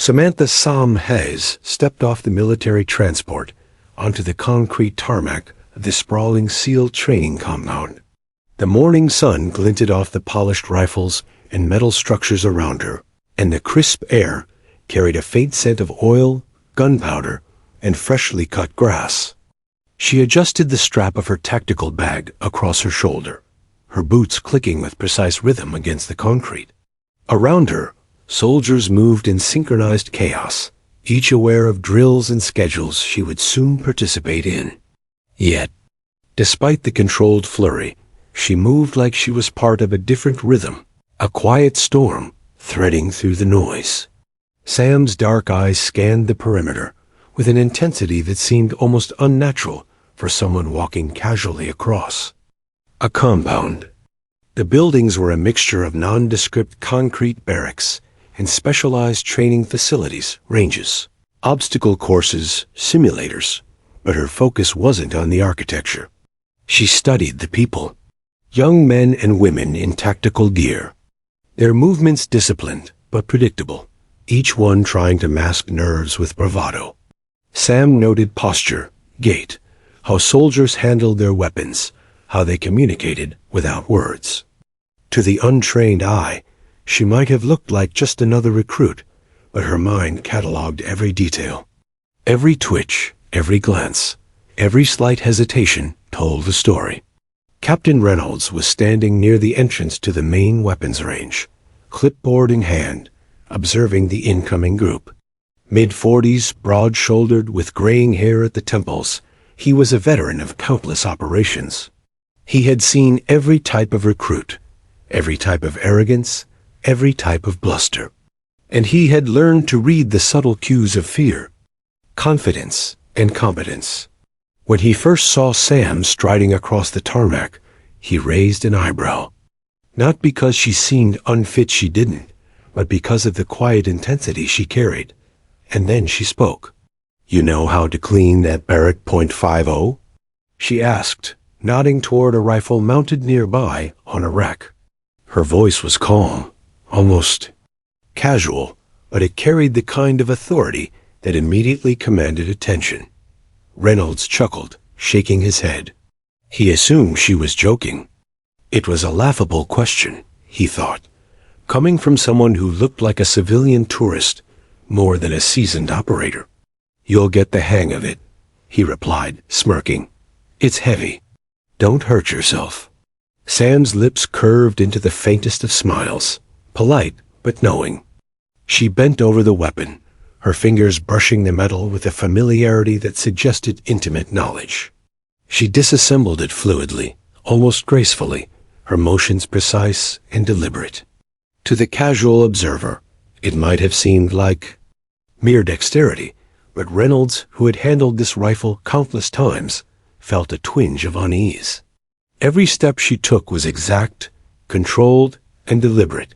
Samantha Sam Hayes stepped off the military transport onto the concrete tarmac of the sprawling SEAL training compound. The morning sun glinted off the polished rifles and metal structures around her, and the crisp air carried a faint scent of oil, gunpowder, and freshly cut grass. She adjusted the strap of her tactical bag across her shoulder, her boots clicking with precise rhythm against the concrete. Around her, soldiers moved in synchronized chaos, each aware of drills and schedules she would soon participate in. Yet, despite the controlled flurry, she moved like she was part of a different rhythm, a quiet storm threading through the noise. Sam's dark eyes scanned the perimeter with an intensity that seemed almost unnatural for someone walking casually across. A compound. The buildings were a mixture of nondescript concrete barracks and specialized training facilities, ranges, obstacle courses, simulators, but her focus wasn't on the architecture. She studied the people. Young men and women in tactical gear. Their movements disciplined but predictable, each one trying to mask nerves with bravado. Sam noted posture, gait, how soldiers handled their weapons, how they communicated without words. To the untrained eye, she might have looked like just another recruit, but her mind cataloged every detail. Every twitch, every glance, every slight hesitation told the story. Captain Reynolds was standing near the entrance to the main weapons range, clipboard in hand, observing the incoming group. Mid-40s, broad-shouldered, with graying hair at the temples, he was a veteran of countless operations. He had seen every type of recruit, every type of arrogance, every type of bluster. And he had learned to read the subtle cues of fear, confidence, and competence. When he first saw Sam striding across the tarmac, he raised an eyebrow. Not because she seemed unfit, she didn't, but because of the quiet intensity she carried. And then she spoke. "You know how to clean that Barrett .50? She asked, nodding toward a rifle mounted nearby on a rack. Her voice was calm, almost casual, but it carried the kind of authority that immediately commanded attention. Reynolds chuckled, shaking his head. He assumed she was joking. It was a laughable question, he thought, coming from someone who looked like a civilian tourist more than a seasoned operator. "You'll get the hang of it," he replied, smirking. "It's heavy. Don't hurt yourself." Sam's lips curved into the faintest of smiles, polite but knowing. She bent over the weapon, her fingers brushing the metal with a familiarity that suggested intimate knowledge. She disassembled it fluidly, almost gracefully, her motions precise and deliberate. To the casual observer, it might have seemed like mere dexterity, but Reynolds, who had handled this rifle countless times, felt a twinge of unease. Every step she took was exact, controlled, and deliberate,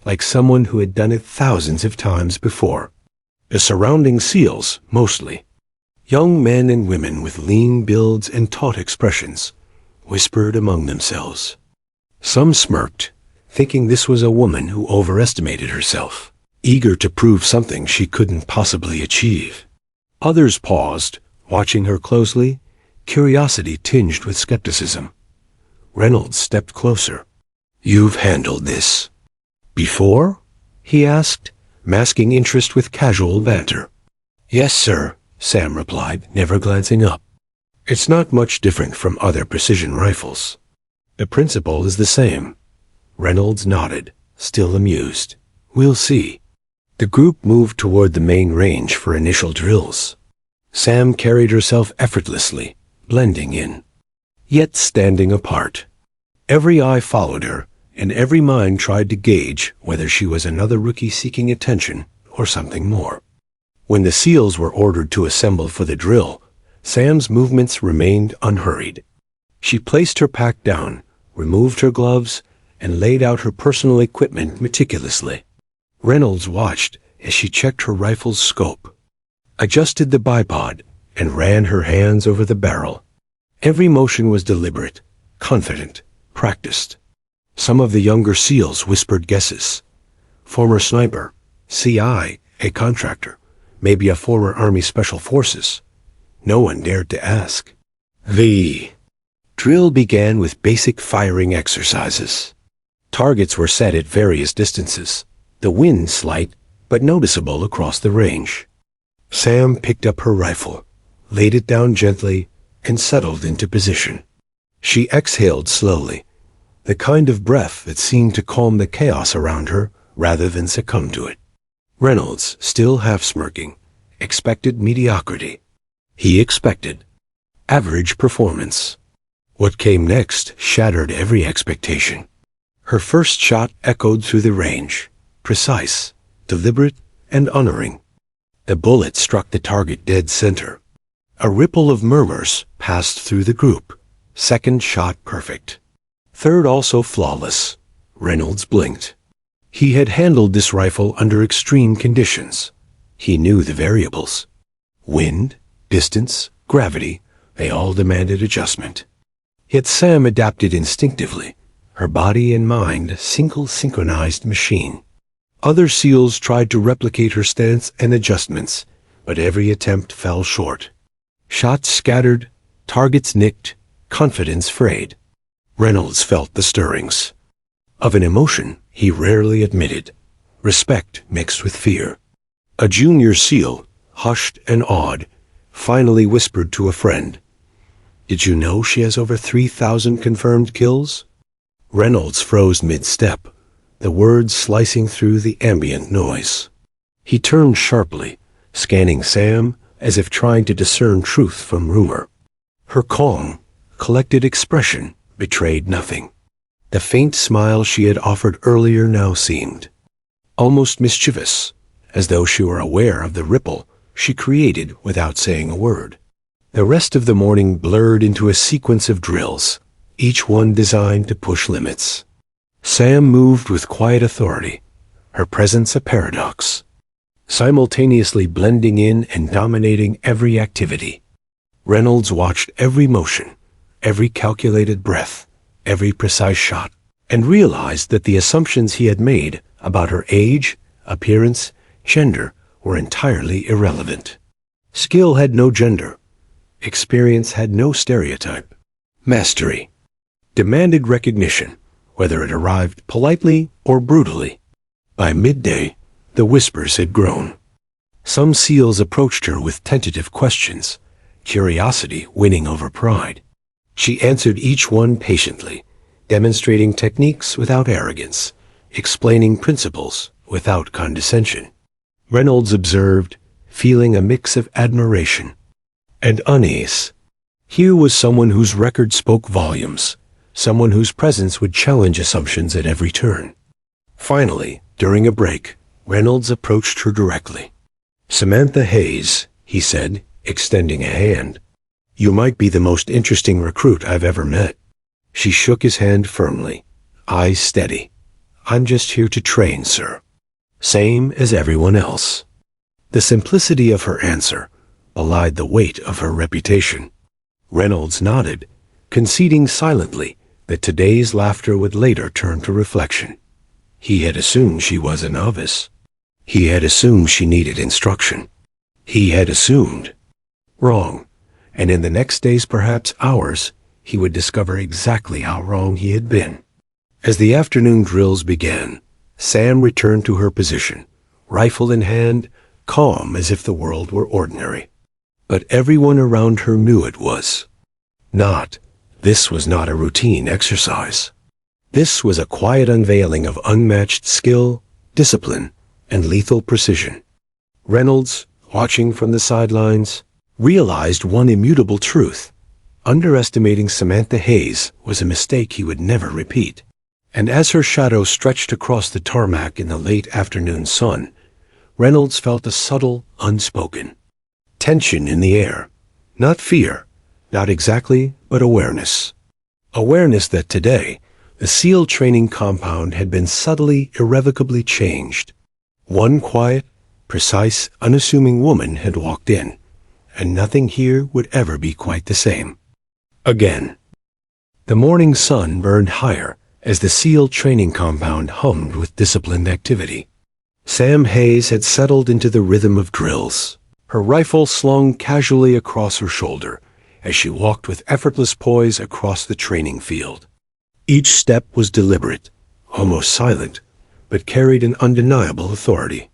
like someone who had done it thousands of times before. The surrounding SEALs, mostly, young men and women with lean builds and taut expressions, whispered among themselves. Some smirked, thinking this was a woman who overestimated herself, eager to prove something she couldn't possibly achieve. Others paused, watching her closely, curiosity tinged with skepticism. Reynolds stepped closer. "You've handled this before?" he asked, masking interest with casual banter. "Yes, sir," Sam replied, never glancing up. "It's not much different from other precision rifles. The principle is the same." Reynolds nodded, still amused. "We'll see." The group moved toward the main range for initial drills. Sam carried herself effortlessly, blending in, yet standing apart. Every eye followed her, and every mind tried to gauge whether she was another rookie seeking attention or something more. When the SEALs were ordered to assemble for the drill, Sam's movements remained unhurried. She placed her pack down, removed her gloves, and laid out her personal equipment meticulously. Reynolds watched as she checked her rifle's scope, adjusted the bipod, and ran her hands over the barrel. Every motion was deliberate, confident, practiced. Some of the younger SEALs whispered guesses. Former sniper, CI, A contractor, maybe a former Army Special Forces. No one dared to ask. The drill began with basic firing exercises. Targets were set at various distances, the wind slight but noticeable across the range. Sam picked up her rifle, laid it down gently, and settled into position. She exhaled slowly, the kind of breath that seemed to calm the chaos around her rather than succumb to it. Reynolds, still half smirking, expected mediocrity. He expected average performance. What came next shattered every expectation. Her first shot echoed through the range, precise, deliberate, and unerring. The bullet struck the target dead center. A ripple of murmurs passed through the group. Second shot perfect. Third also flawless. Reynolds blinked. He had handled this rifle under extreme conditions. He knew the variables. Wind, distance, gravity, they all demanded adjustment. Yet Sam adapted instinctively, her body and mind a single synchronized machine. Other SEALs tried to replicate her stance and adjustments, but every attempt fell short. Shots scattered, targets nicked, confidence frayed. Reynolds felt the stirrings of an emotion he rarely admitted, respect mixed with fear. A junior SEAL, hushed and awed, finally whispered to a friend, "Did you know she has over 3,000 confirmed kills?" Reynolds froze mid-step, the words slicing through the ambient noise. He turned sharply, scanning Sam as if trying to discern truth from rumor. Her calm, collected expression betrayed nothing. The faint smile she had offered earlier now seemed almost mischievous, as though she were aware of the ripple she created without saying a word. The rest of the morning blurred into a sequence of drills, each one designed to push limits. Sam moved with quiet authority, her presence a paradox, simultaneously blending in and dominating every activity. Reynolds watched every motion, every calculated breath, every precise shot, and realized that the assumptions he had made about her age, appearance, gender were entirely irrelevant. Skill had no gender. Experience had no stereotype. Mastery demanded recognition, whether it arrived politely or brutally. By midday, the whispers had grown. Some SEALs approached her with tentative questions, curiosity winning over pride. She answered each one patiently, demonstrating techniques without arrogance, explaining principles without condescension. Reynolds observed, feeling a mix of admiration and unease. Here was someone whose record spoke volumes, someone whose presence would challenge assumptions at every turn. Finally, during a break, Reynolds approached her directly. "Samantha Hayes," he said, extending a hand. "You might be the most interesting recruit I've ever met." She shook his hand firmly, eyes steady. "I'm just here to train, sir. Same as everyone else." The simplicity of her answer belied the weight of her reputation. Reynolds nodded, conceding silently that today's laughter would later turn to reflection. He had assumed she was a novice. He had assumed she needed instruction. He had assumed wrong, and in the next days, perhaps hours, he would discover exactly how wrong he had been. As the afternoon drills began, Sam returned to her position, rifle in hand, calm as if the world were ordinary. But everyone around her knew it was not. This was not a routine exercise. This was a quiet unveiling of unmatched skill, discipline, and lethal precision. Reynolds, watching from the sidelines, realized one immutable truth. Underestimating Samantha Hayes was a mistake he would never repeat. And as her shadow stretched across the tarmac in the late afternoon sun, Reynolds felt a subtle, unspoken tension in the air. Not fear, not exactly, but awareness. Awareness that today, the SEAL training compound had been subtly, irrevocably changed. One quiet, precise, unassuming woman had walked in, and nothing here would ever be quite the same again. The morning sun burned higher as the SEAL training compound hummed with disciplined activity. Sam Hayes had settled into the rhythm of drills, her rifle slung casually across her shoulder as she walked with effortless poise across the training field. Each step was deliberate, almost silent, but carried an undeniable authority.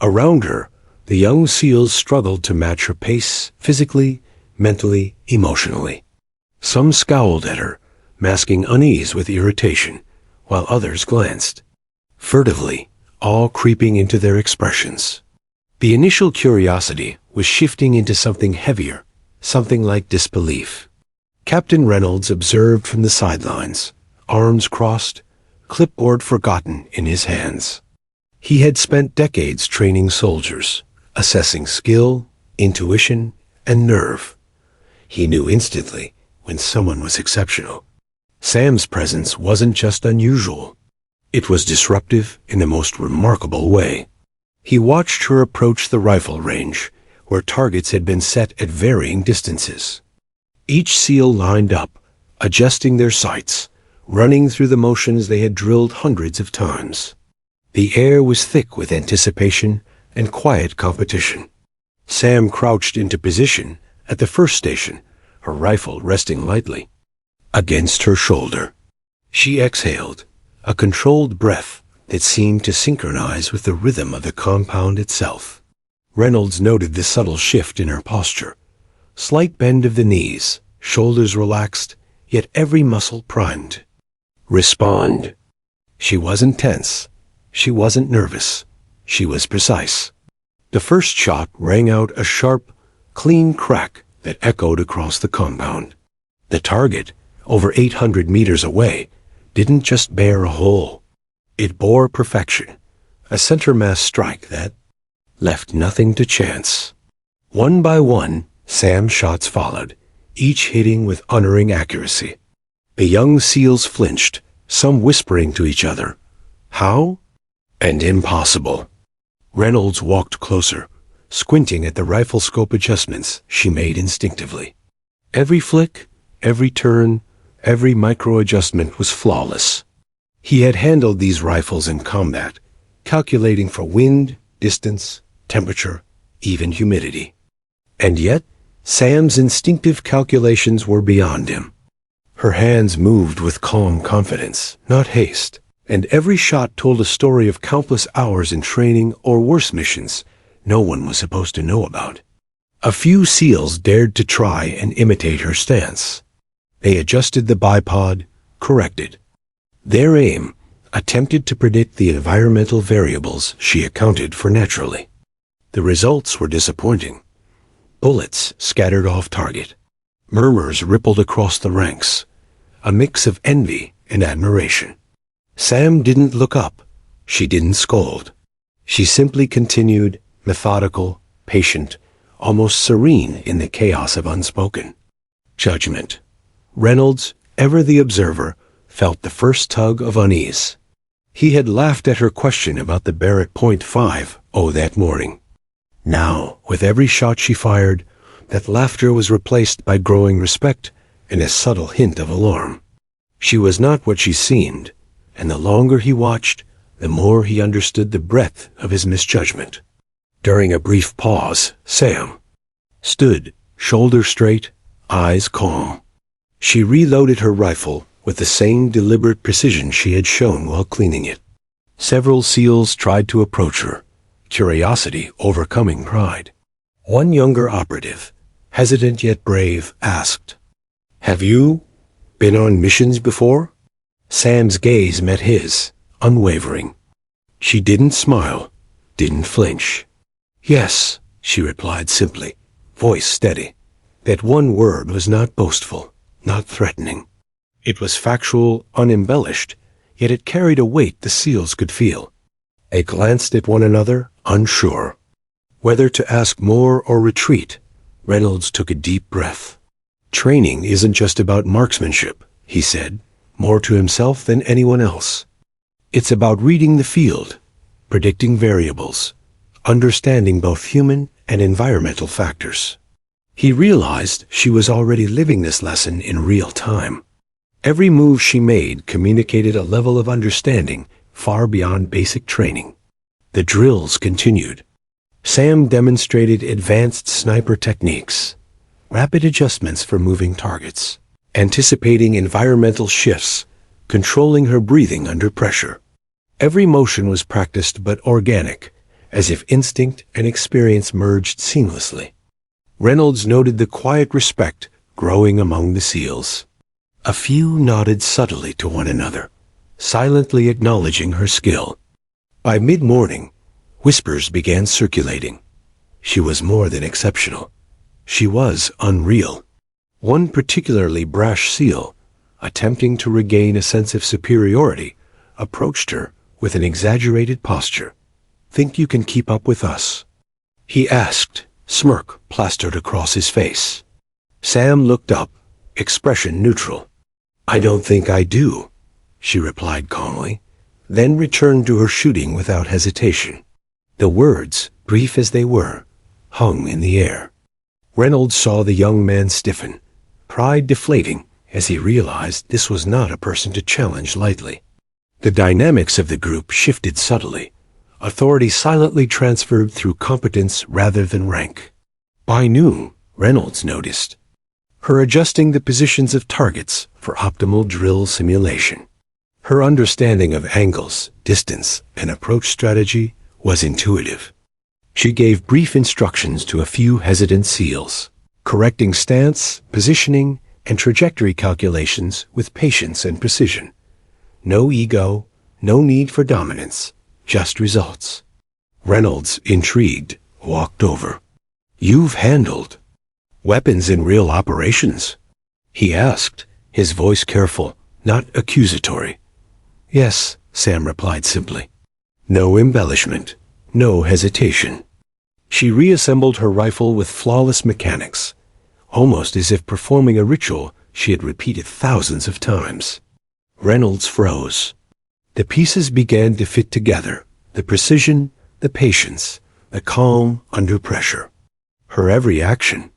Around her, the young SEALs struggled to match her pace physically, mentally, emotionally. Some scowled at her, masking unease with irritation, while others glanced, furtively, all creeping into their expressions. The initial curiosity was shifting into something heavier, something like disbelief. Captain Reynolds observed from the sidelines, arms crossed, clipboard forgotten in his hands. He had spent decades training soldiers, assessing skill, intuition, and nerve. He knew instantly when someone was exceptional. Sam's presence wasn't just unusual. It was disruptive in the most remarkable way. He watched her approach the rifle range, where targets had been set at varying distances. Each SEAL lined up, adjusting their sights, running through the motions they had drilled hundreds of times. The air was thick with anticipation and quiet competition. Sam crouched into position at the first station, her rifle resting lightly against her shoulder. She exhaled, a controlled breath that seemed to synchronize with the rhythm of the compound itself. Reynolds noted the subtle shift in her posture. Slight bend of the knees, shoulders relaxed, yet every muscle primed. Respond. She wasn't tense. She wasn't nervous. She was precise. The first shot rang out a sharp, clean crack that echoed across the compound. The target, over 800 meters away, didn't just bear a hole. It bore perfection, a center mass strike that left nothing to chance. One by one, Sam's shots followed, each hitting with unerring accuracy. The young SEALs flinched, some whispering to each other, "How?" and "Impossible." Reynolds walked closer, squinting at the rifle scope adjustments she made instinctively. Every flick, every turn, every micro-adjustment was flawless. He had handled these rifles in combat, calculating for wind, distance, temperature, even humidity. And yet, Sam's instinctive calculations were beyond him. Her hands moved with calm confidence, not haste, and every shot told a story of countless hours in training or worse missions no one was supposed to know about. A few SEALs dared to try and imitate her stance. They adjusted the bipod, corrected. Their aim, attempted to predict the environmental variables she accounted for naturally. The results were disappointing. Bullets scattered off target. Murmurs rippled across the ranks, a mix of envy and admiration. Sam didn't look up. She didn't scold. She simply continued, methodical, patient, almost serene in the chaos of unspoken judgment. Reynolds, ever the observer, felt the first tug of unease. He had laughed at her question about the Barrett .50 that morning. Now, with every shot she fired, that laughter was replaced by growing respect and a subtle hint of alarm. She was not what she seemed, and the longer he watched, the more he understood the breadth of his misjudgment. During a brief pause, Sam stood, shoulders straight, eyes calm. She reloaded her rifle with the same deliberate precision she had shown while cleaning it. Several SEALs tried to approach her, curiosity overcoming pride. One younger operative, hesitant yet brave, asked, "Have you been on missions before?" Sam's gaze met his, unwavering. She didn't smile, didn't flinch. "Yes," she replied simply, voice steady. That one word was not boastful, not threatening. It was factual, unembellished, yet it carried a weight the SEALs could feel. They glanced at one another, unsure. Whether to ask more or retreat, Reynolds took a deep breath. "Training isn't just about marksmanship," he said, more to himself than anyone else. "It's about reading the field, predicting variables, understanding both human and environmental factors." He realized she was already living this lesson in real time. Every move she made communicated a level of understanding far beyond basic training. The drills continued. Sam demonstrated advanced sniper techniques, rapid adjustments for moving targets, anticipating environmental shifts, controlling her breathing under pressure. Every motion was practiced but organic, as if instinct and experience merged seamlessly. Reynolds noted the quiet respect growing among the SEALs. A few nodded subtly to one another, silently acknowledging her skill. By mid-morning, whispers began circulating. She was more than exceptional. She was unreal. One particularly brash SEAL, attempting to regain a sense of superiority, approached her with an exaggerated posture. "Think you can keep up with us?" he asked, smirk plastered across his face. Sam looked up, expression neutral. "I don't think I do," she replied calmly, then returned to her shooting without hesitation. The words, brief as they were, hung in the air. Reynolds saw the young man stiffen, pride deflating as he realized this was not a person to challenge lightly. The dynamics of the group shifted subtly, authority silently transferred through competence rather than rank. By noon, Reynolds noticed her adjusting the positions of targets for optimal drill simulation. Her understanding of angles, distance, and approach strategy was intuitive. She gave brief instructions to a few hesitant SEALs, correcting stance, positioning, and trajectory calculations with patience and precision. No ego, no need for dominance, just results. Reynolds, intrigued, walked over. "You've handled weapons in real operations?" he asked, his voice careful, not accusatory. "Yes," Sam replied simply. No embellishment, no hesitation. She reassembled her rifle with flawless mechanics, almost as if performing a ritual she had repeated thousands of times. Reynolds froze. The pieces began to fit together, the precision, the patience, the calm under pressure. Her every action,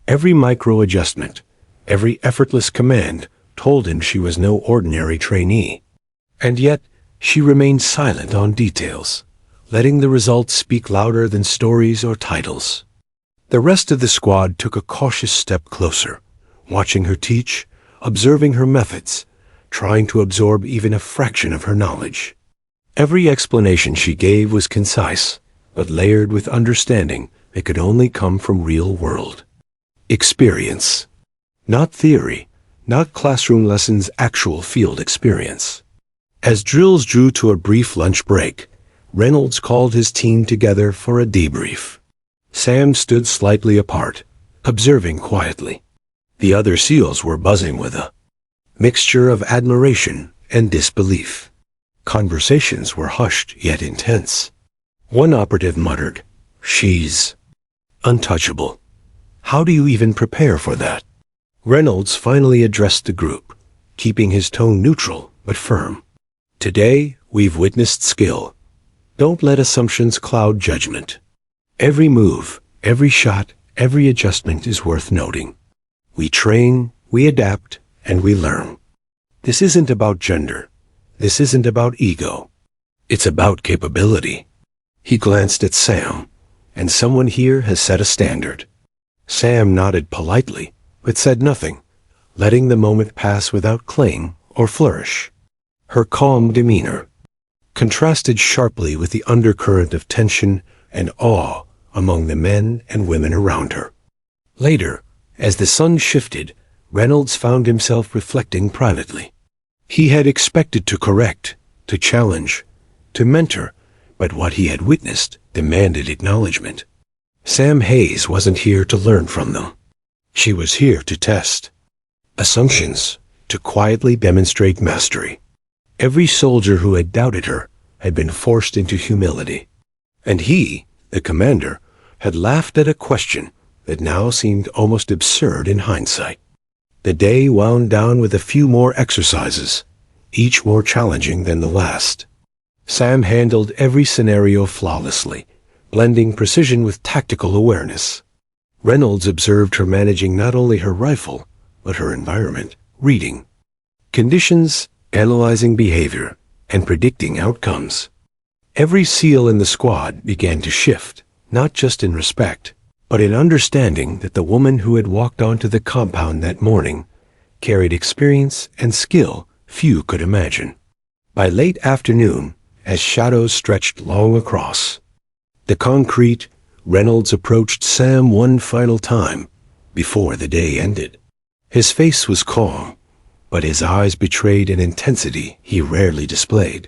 every micro-adjustment, every effortless command told him she was no ordinary trainee. And yet, she remained silent on details, letting the results speak louder than stories or titles. The rest of the squad took a cautious step closer, watching her teach, observing her methods, trying to absorb even a fraction of her knowledge. Every explanation she gave was concise, but layered with understanding that could only come from real-world experience. Not theory, not classroom lessons, actual field experience. As drills drew to a brief lunch break, Reynolds called his team together for a debrief. Sam stood slightly apart, observing quietly. The other SEALs were buzzing with a mixture of admiration and disbelief. Conversations were hushed yet intense. One operative muttered, "She's untouchable. How do you even prepare for that?" Reynolds finally addressed the group, keeping his tone neutral but firm. "Today, we've witnessed skill. Don't let assumptions cloud judgment. Every move, every shot, every adjustment is worth noting. We train, we adapt, and we learn. This isn't about gender. This isn't about ego. It's about capability." He glanced at Sam, "And someone here has set a standard." Sam nodded politely, but said nothing, letting the moment pass without cling or flourish. Her calm demeanor contrasted sharply with the undercurrent of tension and awe among the men and women around her. Later, as the sun shifted, Reynolds found himself reflecting privately. He had expected to correct, to challenge, to mentor, but what he had witnessed demanded acknowledgement. Sam Hayes wasn't here to learn from them. She was here to test assumptions, to quietly demonstrate mastery. Every soldier who had doubted her had been forced into humility. And he, the commander, had laughed at a question that now seemed almost absurd in hindsight. The day wound down with a few more exercises, each more challenging than the last. Sam handled every scenario flawlessly, blending precision with tactical awareness. Reynolds observed her managing not only her rifle, but her environment, reading conditions, analyzing behavior, and predicting outcomes. Every SEAL in the squad began to shift, not just in respect, but in understanding that the woman who had walked onto the compound that morning carried experience and skill few could imagine. By late afternoon, as shadows stretched long across the concrete, Reynolds approached Sam one final time before the day ended. His face was calm, but his eyes betrayed an intensity he rarely displayed.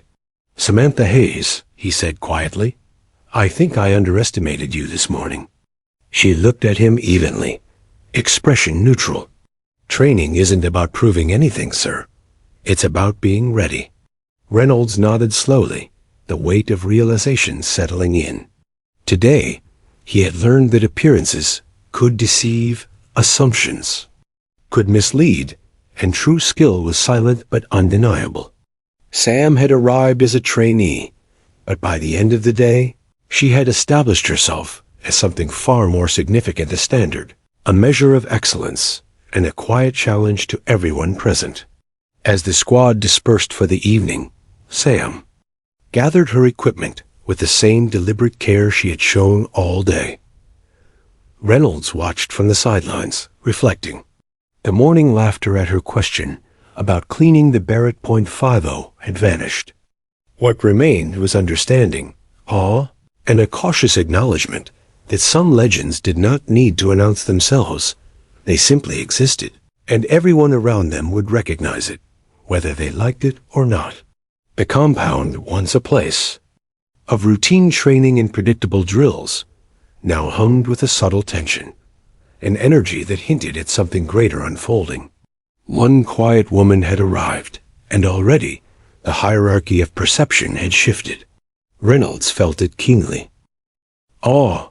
"Samantha Hayes," he said quietly, "I think I underestimated you this morning." She looked at him evenly, expression neutral. "Training isn't about proving anything, sir. It's about being ready." Reynolds nodded slowly, the weight of realization settling in. Today, he had learned that appearances could deceive, assumptions could mislead, and true skill was silent but undeniable. Sam had arrived as a trainee, but by the end of the day, she had established herself as something far more significant, a standard, a measure of excellence, and a quiet challenge to everyone present. As the squad dispersed for the evening, Sam gathered her equipment with the same deliberate care she had shown all day. Reynolds watched from the sidelines, reflecting. The morning laughter at her question about cleaning the Barrett .50 had vanished. What remained was understanding, awe, and a cautious acknowledgement that some legends did not need to announce themselves. They simply existed, and everyone around them would recognize it, whether they liked it or not. The compound, once a place of routine training and predictable drills, now hummed with a subtle tension, an energy that hinted at something greater unfolding. One quiet woman had arrived, and already the hierarchy of perception had shifted. Reynolds felt it keenly. Awe,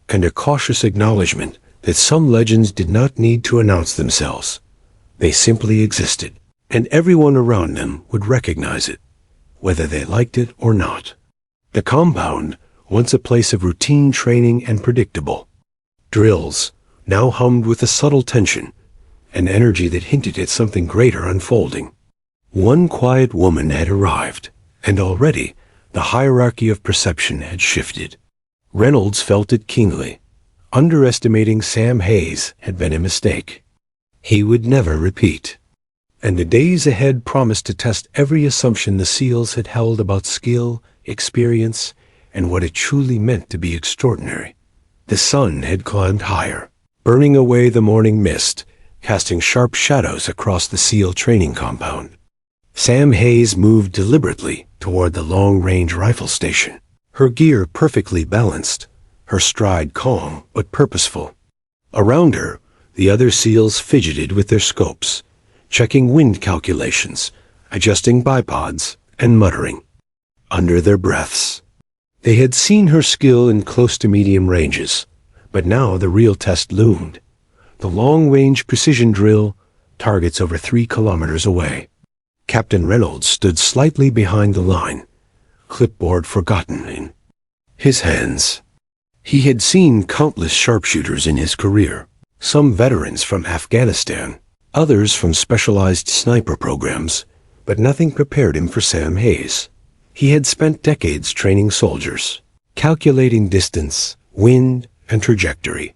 and a cautious acknowledgement that some legends did not need to announce themselves. They simply existed, and everyone around them would recognize it, whether they liked it or not. The compound, once a place of routine training and predictable drills, now hummed with a subtle tension, an energy that hinted at something greater unfolding. One quiet woman had arrived, and already the hierarchy of perception had shifted. Reynolds felt it keenly. Underestimating Sam Hayes had been a mistake he would never repeat. And the days ahead promised to test every assumption the SEALs had held about skill, experience, and what it truly meant to be extraordinary. The sun had climbed higher, burning away the morning mist, casting sharp shadows across the SEAL training compound. Sam Hayes moved deliberately toward the long-range rifle station, her gear perfectly balanced, her stride calm but purposeful. Around her, the other SEALs fidgeted with their scopes, checking wind calculations, adjusting bipods, and muttering under their breaths. They had seen her skill in close to medium ranges, but now the real test loomed. The long-range precision drill, targets over 3 kilometers away. Captain Reynolds stood slightly behind the line, clipboard forgotten in his hands. He had seen countless sharpshooters in his career, some veterans from Afghanistan, others from specialized sniper programs, but nothing prepared him for Sam Hayes. He had spent decades training soldiers, calculating distance, wind, and trajectory.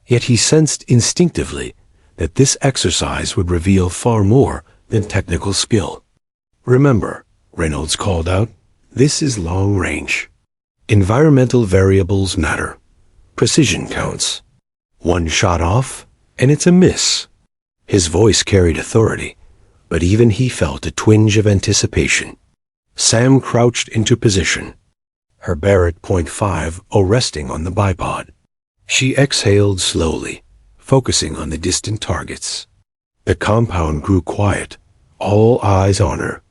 Yet he sensed instinctively that this exercise would reveal far more than technical skill. "Remember," Reynolds called out, "this is long range. Environmental variables matter. Precision counts. One shot off, and it's a miss." His voice carried authority, but even he felt a twinge of anticipation. Sam crouched into position, her Barrett .50 resting on the bipod. She exhaled slowly, focusing on the distant targets. The compound grew quiet, all eyes on her.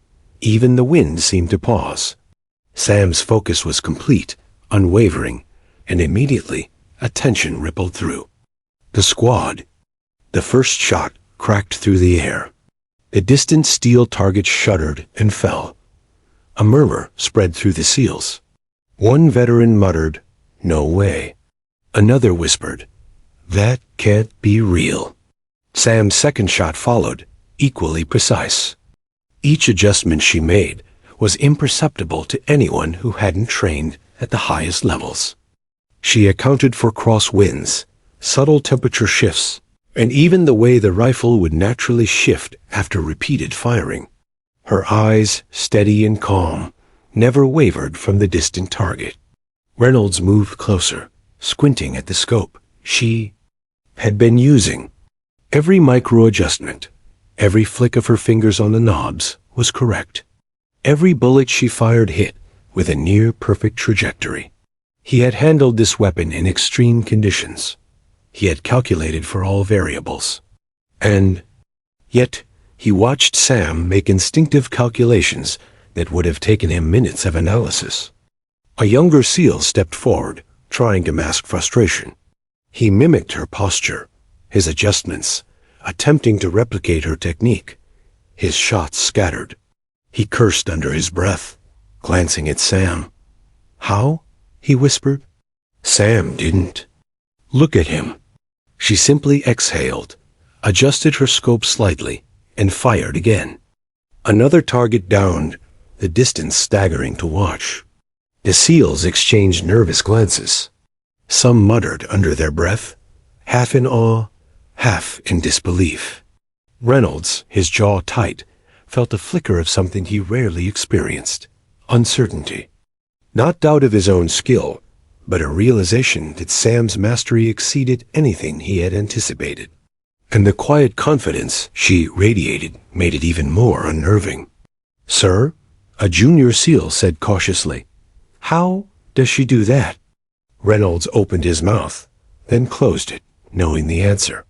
Even the wind seemed to pause. Sam's focus was complete, unwavering, and immediately a tension rippled through the squad. The first shot cracked through the air. The distant steel target shuddered and fell. A murmur spread through the SEALs. One veteran muttered, "No way." Another whispered, "That can't be real." Sam's second shot followed, equally precise. Each adjustment she made was imperceptible to anyone who hadn't trained at the highest levels. She accounted for crosswinds, subtle temperature shifts, and even the way the rifle would naturally shift after repeated firing. Her eyes, steady and calm, never wavered from the distant target. Reynolds moved closer, squinting at the scope she had been using. Every micro-adjustment, every flick of her fingers on the knobs was correct. Every bullet she fired hit with a near-perfect trajectory. He had handled this weapon in extreme conditions. He had calculated for all variables. And yet, he watched Sam make instinctive calculations that would have taken him minutes of analysis. A younger SEAL stepped forward, trying to mask frustration. He mimicked her posture, his adjustments, attempting to replicate her technique. His shots scattered. He cursed under his breath, glancing at Sam. "How?" he whispered. Sam didn't look at him. She simply exhaled, adjusted her scope slightly, and fired again. Another target downed, the distance staggering to watch. The SEALs exchanged nervous glances. Some muttered under their breath, half in awe, half in disbelief. Reynolds, his jaw tight, felt a flicker of something he rarely experienced: uncertainty. Not doubt of his own skill, but a realization that Sam's mastery exceeded anything he had anticipated. And the quiet confidence she radiated made it even more unnerving. "Sir," a junior SEAL said cautiously. "How does she do that?" Reynolds opened his mouth, then closed it, knowing the answer.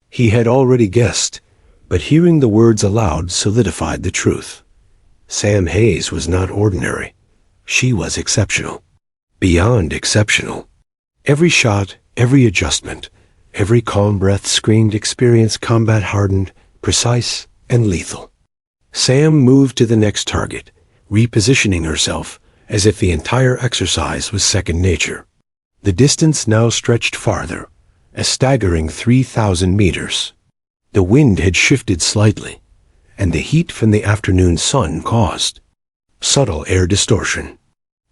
He had already guessed, but hearing the words aloud solidified the truth. Sam Hayes was not ordinary. She was exceptional. Beyond exceptional. Every shot, every adjustment, every calm breath screamed experience, combat hardened, precise, and lethal. Sam moved to the next target, repositioning herself as if the entire exercise was second nature. The distance now stretched farther, a staggering 3,000 meters. The wind had shifted slightly, and the heat from the afternoon sun caused subtle air distortion.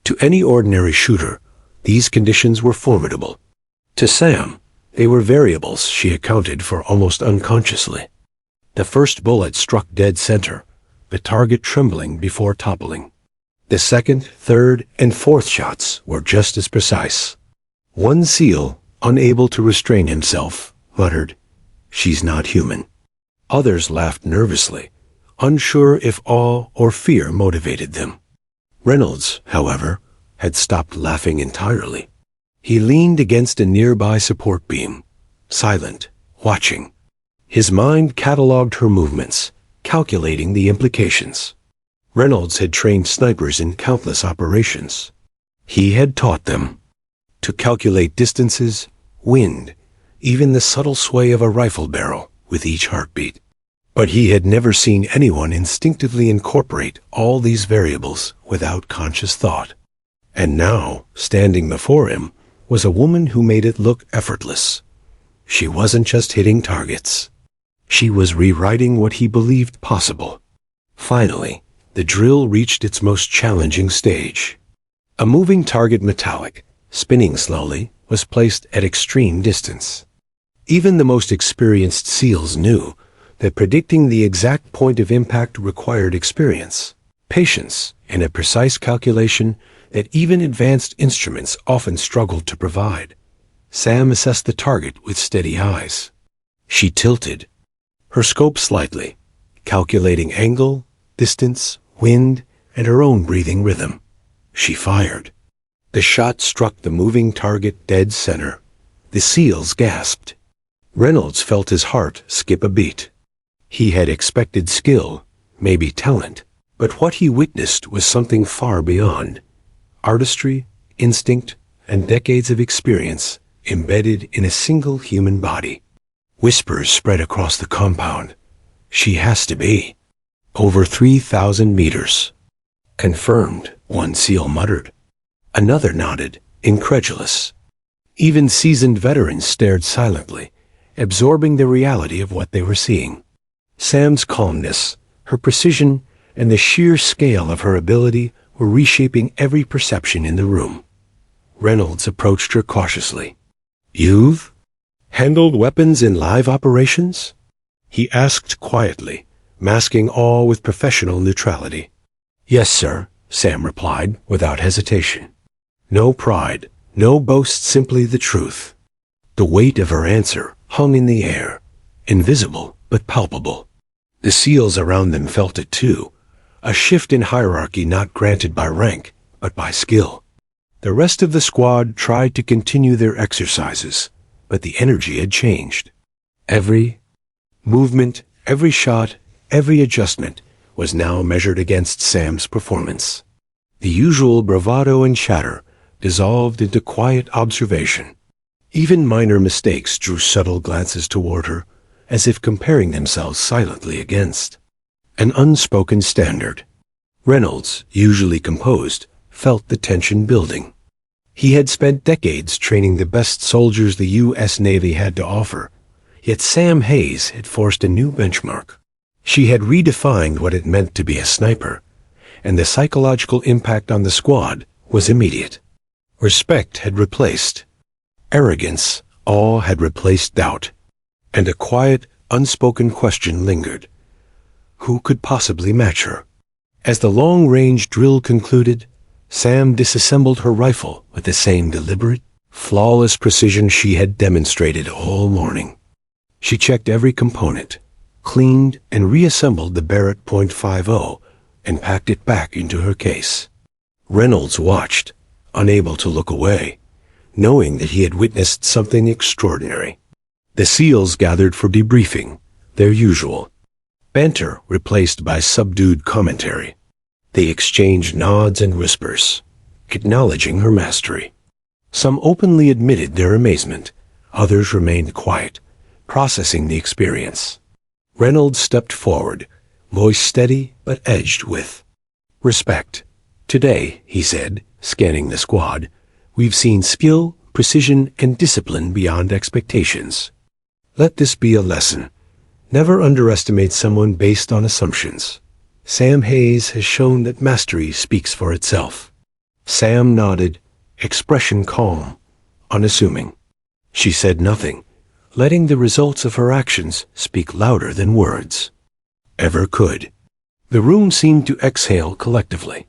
To any ordinary shooter, these conditions were formidable. To Sam, they were variables she accounted for almost unconsciously. The first bullet struck dead center, the target trembling before toppling. The second, third, and fourth shots were just as precise. One SEAL, unable to restrain himself, muttered, "She's not human." Others laughed nervously, unsure if awe or fear motivated them. Reynolds, however, had stopped laughing entirely. He leaned against a nearby support beam, silent, watching. His mind catalogued her movements, calculating the implications. Reynolds had trained snipers in countless operations. He had taught them to calculate distances, wind, even the subtle sway of a rifle barrel with each heartbeat. But he had never seen anyone instinctively incorporate all these variables without conscious thought. And now, standing before him, was a woman who made it look effortless. She wasn't just hitting targets. She was rewriting what he believed possible. Finally, the drill reached its most challenging stage. A moving target, metallic, spinning slowly, was placed at extreme distance. Even the most experienced SEALs knew that predicting the exact point of impact required experience, patience, and a precise calculation that even advanced instruments often struggled to provide. Sam assessed the target with steady eyes. She tilted her scope slightly, calculating angle, distance, wind, and her own breathing rhythm. She fired. The shot struck the moving target dead center. The SEALs gasped. Reynolds felt his heart skip a beat. He had expected skill, maybe talent, but what he witnessed was something far beyond. Artistry, instinct, and decades of experience embedded in a single human body. Whispers spread across the compound. "She has to be over 3,000 meters. "Confirmed," one SEAL muttered. Another nodded, incredulous. Even seasoned veterans stared silently, absorbing the reality of what they were seeing. Sam's calmness, her precision, and the sheer scale of her ability were reshaping every perception in the room. Reynolds approached her cautiously. "You've handled weapons in live operations?" he asked quietly, masking awe with professional neutrality. "Yes, sir," Sam replied without hesitation. No pride, no boast, simply the truth. The weight of her answer hung in the air, invisible but palpable. The SEALs around them felt it too, a shift in hierarchy not granted by rank, but by skill. The rest of the squad tried to continue their exercises, but the energy had changed. Every movement, every shot, every adjustment was now measured against Sam's performance. The usual bravado and chatter dissolved into quiet observation. Even minor mistakes drew subtle glances toward her, as if comparing themselves silently against an unspoken standard. Reynolds, usually composed, felt the tension building. He had spent decades training the best soldiers the U.S. Navy had to offer, yet Sam Hayes had forced a new benchmark. She had redefined what it meant to be a sniper, and the psychological impact on the squad was immediate. Respect had replaced arrogance, awe had replaced doubt, and a quiet, unspoken question lingered. Who could possibly match her? As the long-range drill concluded, Sam disassembled her rifle with the same deliberate, flawless precision she had demonstrated all morning. She checked every component, cleaned and reassembled the Barrett .50, and packed it back into her case. Reynolds watched, unable to look away, knowing that he had witnessed something extraordinary. The SEALs gathered for debriefing, their usual. Banter replaced by subdued commentary. They exchanged nods and whispers, acknowledging her mastery. Some openly admitted their amazement, others remained quiet, processing the experience. Reynolds stepped forward, voice steady but edged with respect. "Today," he said, scanning the squad, "we've seen skill, precision, and discipline beyond expectations. Let this be a lesson. Never underestimate someone based on assumptions. Sam Hayes has shown that mastery speaks for itself." Sam nodded, expression calm, unassuming. She said nothing, letting the results of her actions speak louder than words ever could. The room seemed to exhale collectively,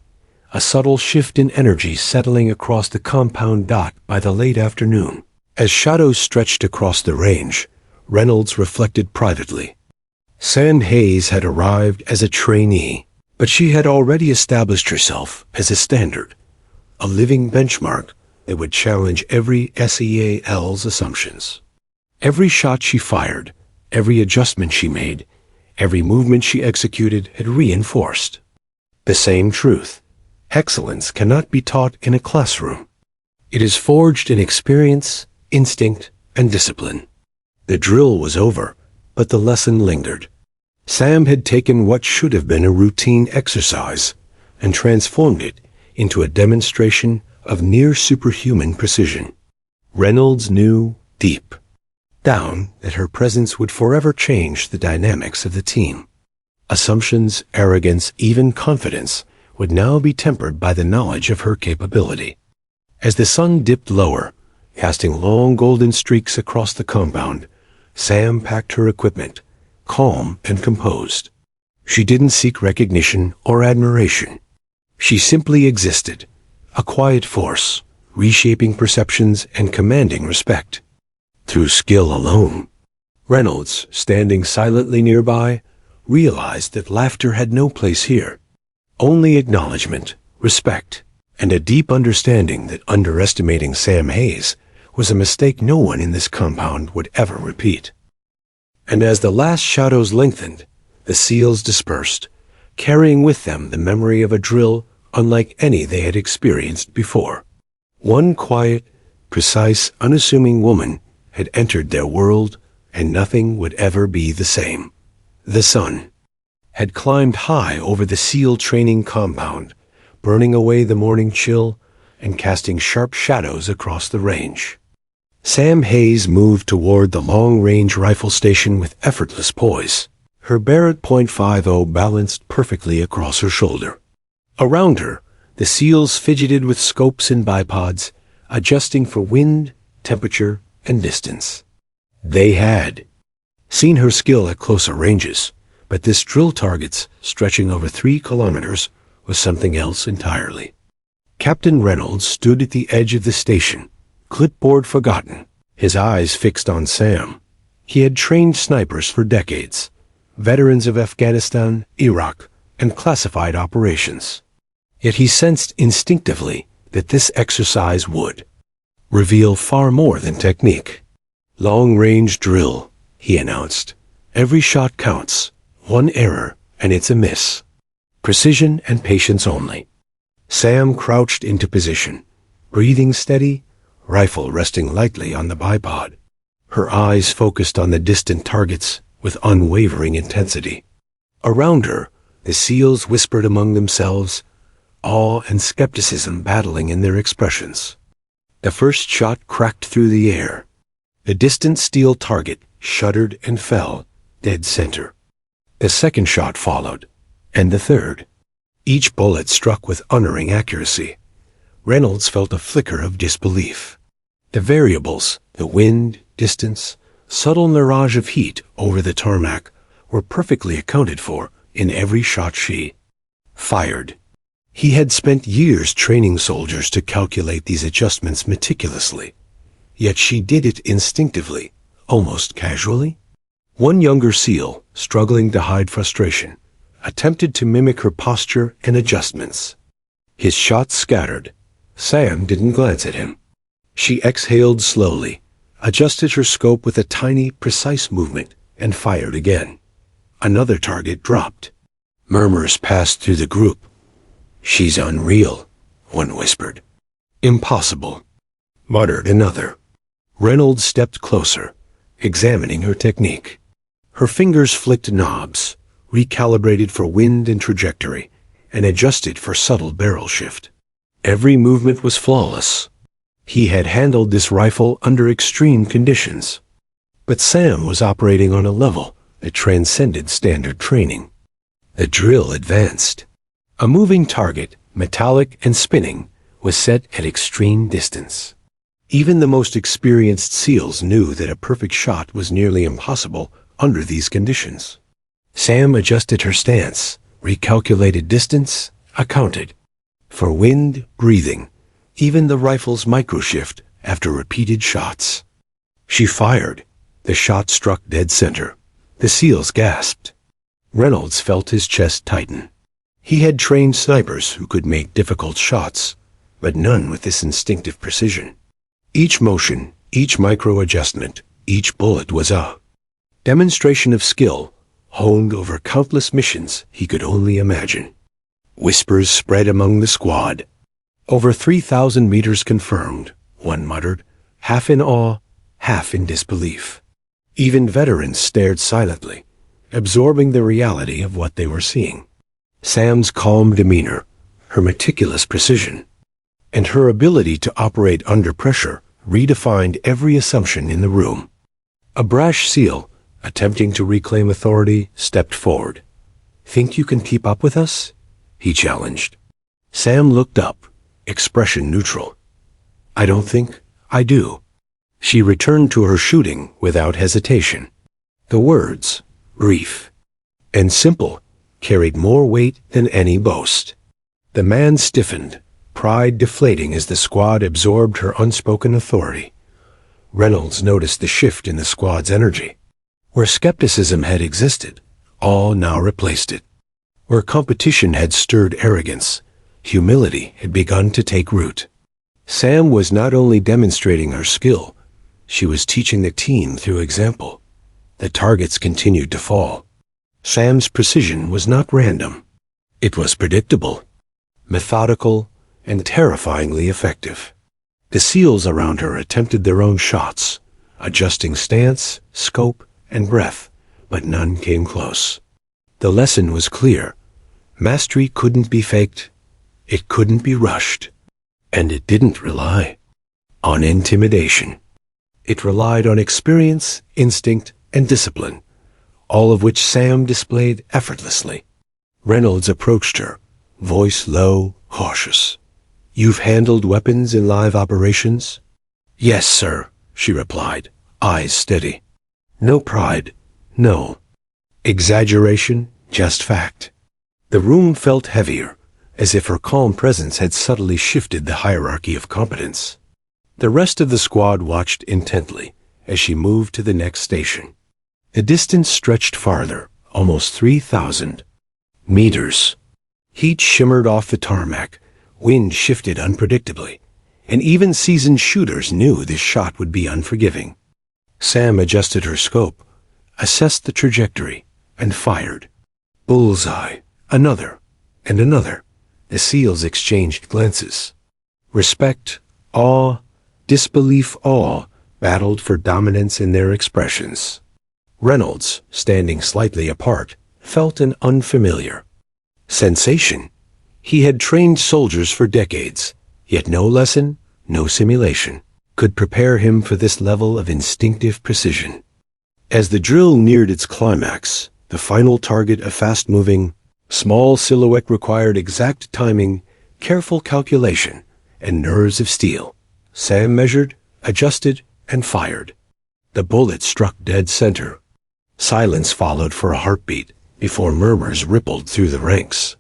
a subtle shift in energy settling across the compound dot by the late afternoon. As shadows stretched across the range, Reynolds reflected privately. Sam Hayes had arrived as a trainee, but she had already established herself as a standard, a living benchmark that would challenge every SEAL's assumptions. Every shot she fired, every adjustment she made, every movement she executed had reinforced the same truth. Excellence cannot be taught in a classroom. It is forged in experience, instinct, and discipline. The drill was over, but the lesson lingered. Sam had taken what should have been a routine exercise and transformed it into a demonstration of near superhuman precision. Reynolds knew deep down that her presence would forever change the dynamics of the team. Assumptions, arrogance, even confidence would now be tempered by the knowledge of her capability. As the sun dipped lower, casting long golden streaks across the compound, Sam packed her equipment, calm and composed. She didn't seek recognition or admiration. She simply existed, a quiet force, reshaping perceptions and commanding respect. Through skill alone. Reynolds, standing silently nearby, realized that laughter had no place here. Only acknowledgement, respect, and a deep understanding that underestimating Sam Hayes was a mistake no one in this compound would ever repeat. And as the last shadows lengthened, the SEALs dispersed, carrying with them the memory of a drill unlike any they had experienced before. One quiet, precise, unassuming woman had entered their world, and nothing would ever be the same. The sun had climbed high over the SEAL training compound, burning away the morning chill and casting sharp shadows across the range. Sam Hayes moved toward the long-range rifle station with effortless poise, Her Barrett .50 balanced perfectly across her shoulder. Around her, the SEALs fidgeted with scopes and bipods, adjusting for wind, temperature, and distance. They had seen her skill at closer ranges, but this drill targets, stretching over 3 kilometers, was something else entirely. Captain Reynolds stood at the edge of the station, clipboard forgotten, his eyes fixed on Sam. He had trained snipers for decades, veterans of Afghanistan, Iraq, and classified operations. Yet he sensed instinctively that this exercise would reveal far more than technique. Long-range drill, he announced. Every shot counts. One error, and it's a miss. Precision and patience only. Sam crouched into position, breathing steady, rifle resting lightly on the bipod. Her eyes focused on the distant targets with unwavering intensity. Around her, the SEALs whispered among themselves, awe and skepticism battling in their expressions. The first shot cracked through the air. The distant steel target shuddered and fell, dead center. The second shot followed, and the third. Each bullet struck with unerring accuracy. Reynolds felt a flicker of disbelief. The variables, the wind, distance, subtle mirage of heat over the tarmac, were perfectly accounted for in every shot she fired. He had spent years training soldiers to calculate these adjustments meticulously, yet she did it instinctively, almost casually. One younger SEAL, struggling to hide frustration, attempted to mimic her posture and adjustments. His shots scattered. Sam didn't glance at him. She exhaled slowly, adjusted her scope with a tiny, precise movement, and fired again. Another target dropped. Murmurs passed through the group. "She's unreal," one whispered. "Impossible," muttered another. Reynolds stepped closer, examining her technique. Her fingers flicked knobs, recalibrated for wind and trajectory, and adjusted for subtle barrel shift. Every movement was flawless. He had handled this rifle under extreme conditions. But Sam was operating on a level that transcended standard training. The drill advanced. A moving target, metallic and spinning, was set at extreme distance. Even the most experienced SEALs knew that a perfect shot was nearly impossible under these conditions. Sam adjusted her stance, recalculated distance, accounted for wind, breathing, even the rifle's microshift after repeated shots. She fired. The shot struck dead center. The SEALs gasped. Reynolds felt his chest tighten. He had trained snipers who could make difficult shots, but none with this instinctive precision. Each motion, each micro-adjustment, each bullet was a demonstration of skill, honed over countless missions he could only imagine. Whispers spread among the squad. "Over 3,000 meters confirmed," one muttered, half in awe, half in disbelief. Even veterans stared silently, absorbing the reality of what they were seeing. Sam's calm demeanor, her meticulous precision, and her ability to operate under pressure redefined every assumption in the room. A brash SEAL, attempting to reclaim authority, stepped forward. "Think you can keep up with us?" he challenged. Sam looked up, expression neutral. "I don't think I do." She returned to her shooting without hesitation. The words, brief and simple, carried more weight than any boast. The man stiffened, pride deflating as the squad absorbed her unspoken authority. Reynolds noticed the shift in the squad's energy. Where skepticism had existed, awe now replaced it. Where competition had stirred arrogance, humility had begun to take root. Sam was not only demonstrating her skill, she was teaching the team through example. The targets continued to fall. Sam's precision was not random. It was predictable, methodical, and terrifyingly effective. The SEALs around her attempted their own shots, adjusting stance, scope, and breath, but none came close. The lesson was clear. Mastery couldn't be faked, it couldn't be rushed, and it didn't rely on intimidation. It relied on experience, instinct, and discipline, all of which Sam displayed effortlessly. Reynolds approached her, voice low, cautious. "You've handled weapons in live operations?" "Yes, sir," she replied, eyes steady. "No pride, no exaggeration, just fact." The room felt heavier, as if her calm presence had subtly shifted the hierarchy of competence. The rest of the squad watched intently as she moved to the next station. The distance stretched farther, almost 3,000 meters. Heat shimmered off the tarmac, wind shifted unpredictably, and even seasoned shooters knew this shot would be unforgiving. Sam adjusted her scope, assessed the trajectory, and fired. Bullseye, another, and another. The SEALs exchanged glances. Respect, awe, disbelief all battled for dominance in their expressions. Reynolds, standing slightly apart, felt an unfamiliar sensation. He had trained soldiers for decades, yet no lesson, no simulation, could prepare him for this level of instinctive precision. As the drill neared its climax, the final target, a fast-moving, small silhouette, required exact timing, careful calculation, and nerves of steel. Sam measured, adjusted, and fired. The bullet struck dead center. Silence followed for a heartbeat before murmurs rippled through the ranks.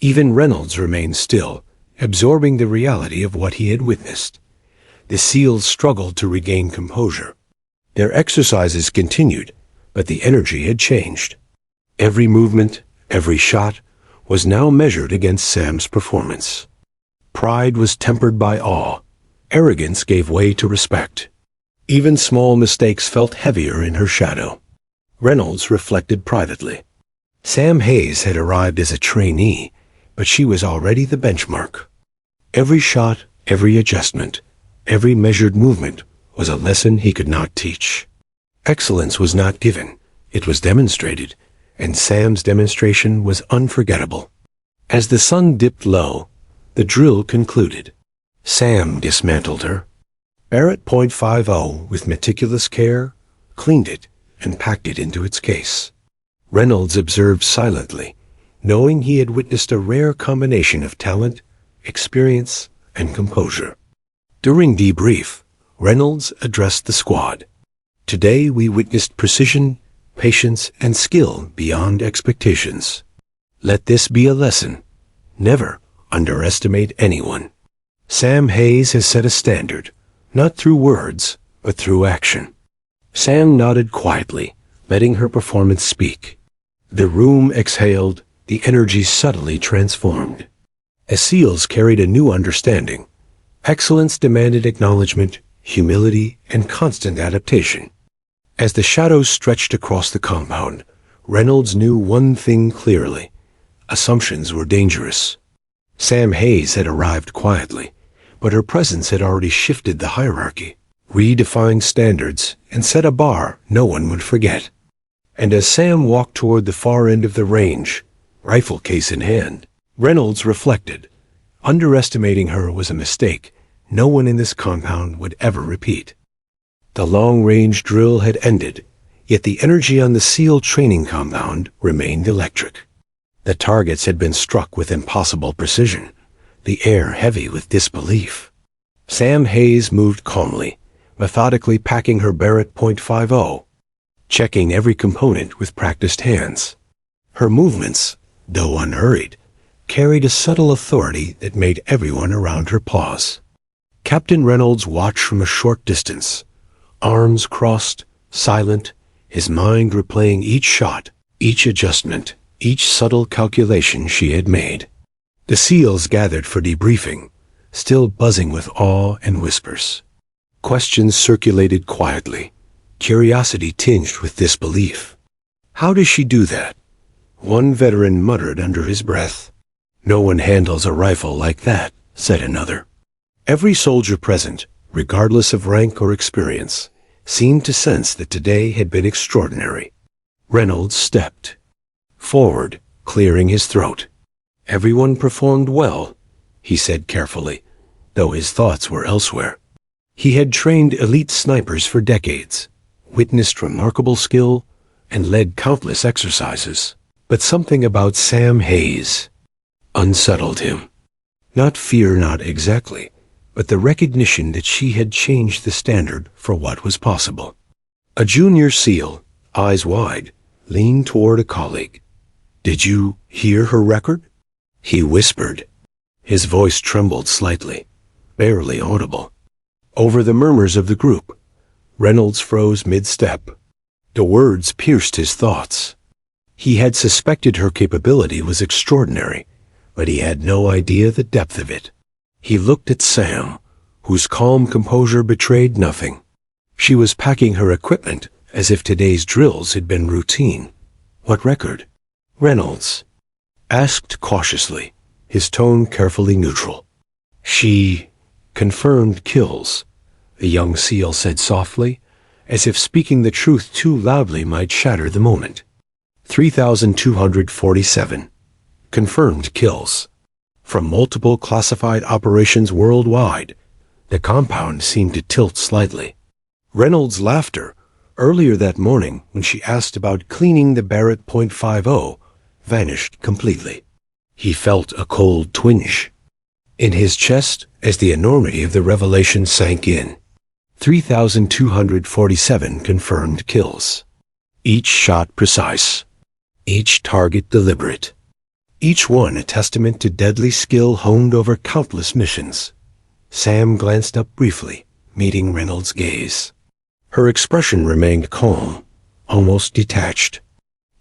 Even Reynolds remained still, absorbing the reality of what he had witnessed. The SEALs struggled to regain composure. Their exercises continued, but the energy had changed. Every movement, every shot, was now measured against Sam's performance. Pride was tempered by awe. Arrogance gave way to respect. Even small mistakes felt heavier in her shadow. Reynolds reflected privately. Sam Hayes had arrived as a trainee, but she was already the benchmark. Every shot, every adjustment, every measured movement was a lesson he could not teach. Excellence was not given, it was demonstrated, and Sam's demonstration was unforgettable. As the sun dipped low, the drill concluded. Sam dismantled her. Barrett .50, with meticulous care, cleaned it and packed it into its case. Reynolds observed silently, knowing he had witnessed a rare combination of talent, experience, and composure. During debrief, Reynolds addressed the squad. Today we witnessed precision, patience, and skill beyond expectations. Let this be a lesson. Never underestimate anyone. Sam Hayes has set a standard, not through words, but through action. Sam nodded quietly, letting her performance speak. The room exhaled, the energy subtly transformed. As SEALs carried a new understanding, excellence demanded acknowledgement, humility, and constant adaptation. As the shadows stretched across the compound, Reynolds knew one thing clearly. Assumptions were dangerous. Sam Hayes had arrived quietly, but her presence had already shifted the hierarchy, redefined standards, and set a bar no one would forget. And as Sam walked toward the far end of the range, rifle case in hand, Reynolds reflected. Underestimating her was a mistake no one in this compound would ever repeat. The long-range drill had ended, yet the energy on the SEAL training compound remained electric. The targets had been struck with impossible precision, the air heavy with disbelief. Sam Hayes moved calmly, methodically packing her Barrett .50, checking every component with practiced hands. Her movements, though unhurried, carried a subtle authority that made everyone around her pause. Captain Reynolds watched from a short distance, arms crossed, silent, his mind replaying each shot, each adjustment, each subtle calculation she had made. The SEALs gathered for debriefing, still buzzing with awe and whispers. Questions circulated quietly, curiosity tinged with disbelief. How does she do that? One veteran muttered under his breath. No one handles a rifle like that, said another. Every soldier present, regardless of rank or experience, seemed to sense that today had been extraordinary. Reynolds stepped forward, clearing his throat. Everyone performed well, he said carefully, though his thoughts were elsewhere. He had trained elite snipers for decades, witnessed remarkable skill, and led countless exercises. But something about Sam Hayes unsettled him. Not fear, not exactly, but the recognition that she had changed the standard for what was possible. A junior SEAL, eyes wide, leaned toward a colleague. "Did you hear her record?" he whispered. His voice trembled slightly, barely audible. Over the murmurs of the group, Reynolds froze mid-step. The words pierced his thoughts. He had suspected her capability was extraordinary, but he had no idea the depth of it. He looked at Sam, whose calm composure betrayed nothing. She was packing her equipment as if today's drills had been routine. "What record?" Reynolds asked cautiously, his tone carefully neutral. "She confirmed kills," the young SEAL said softly, as if speaking the truth too loudly might shatter the moment. 3,247 confirmed kills. From multiple classified operations worldwide. The compound seemed to tilt slightly. Reynolds' laughter, earlier that morning when she asked about cleaning the Barrett .50, vanished completely. He felt a cold twinge in his chest as the enormity of the revelation sank in. 3,247 confirmed kills. Each shot precise. Each target deliberate. Each one a testament to deadly skill honed over countless missions. Sam glanced up briefly, meeting Reynolds' gaze. Her expression remained calm, almost detached.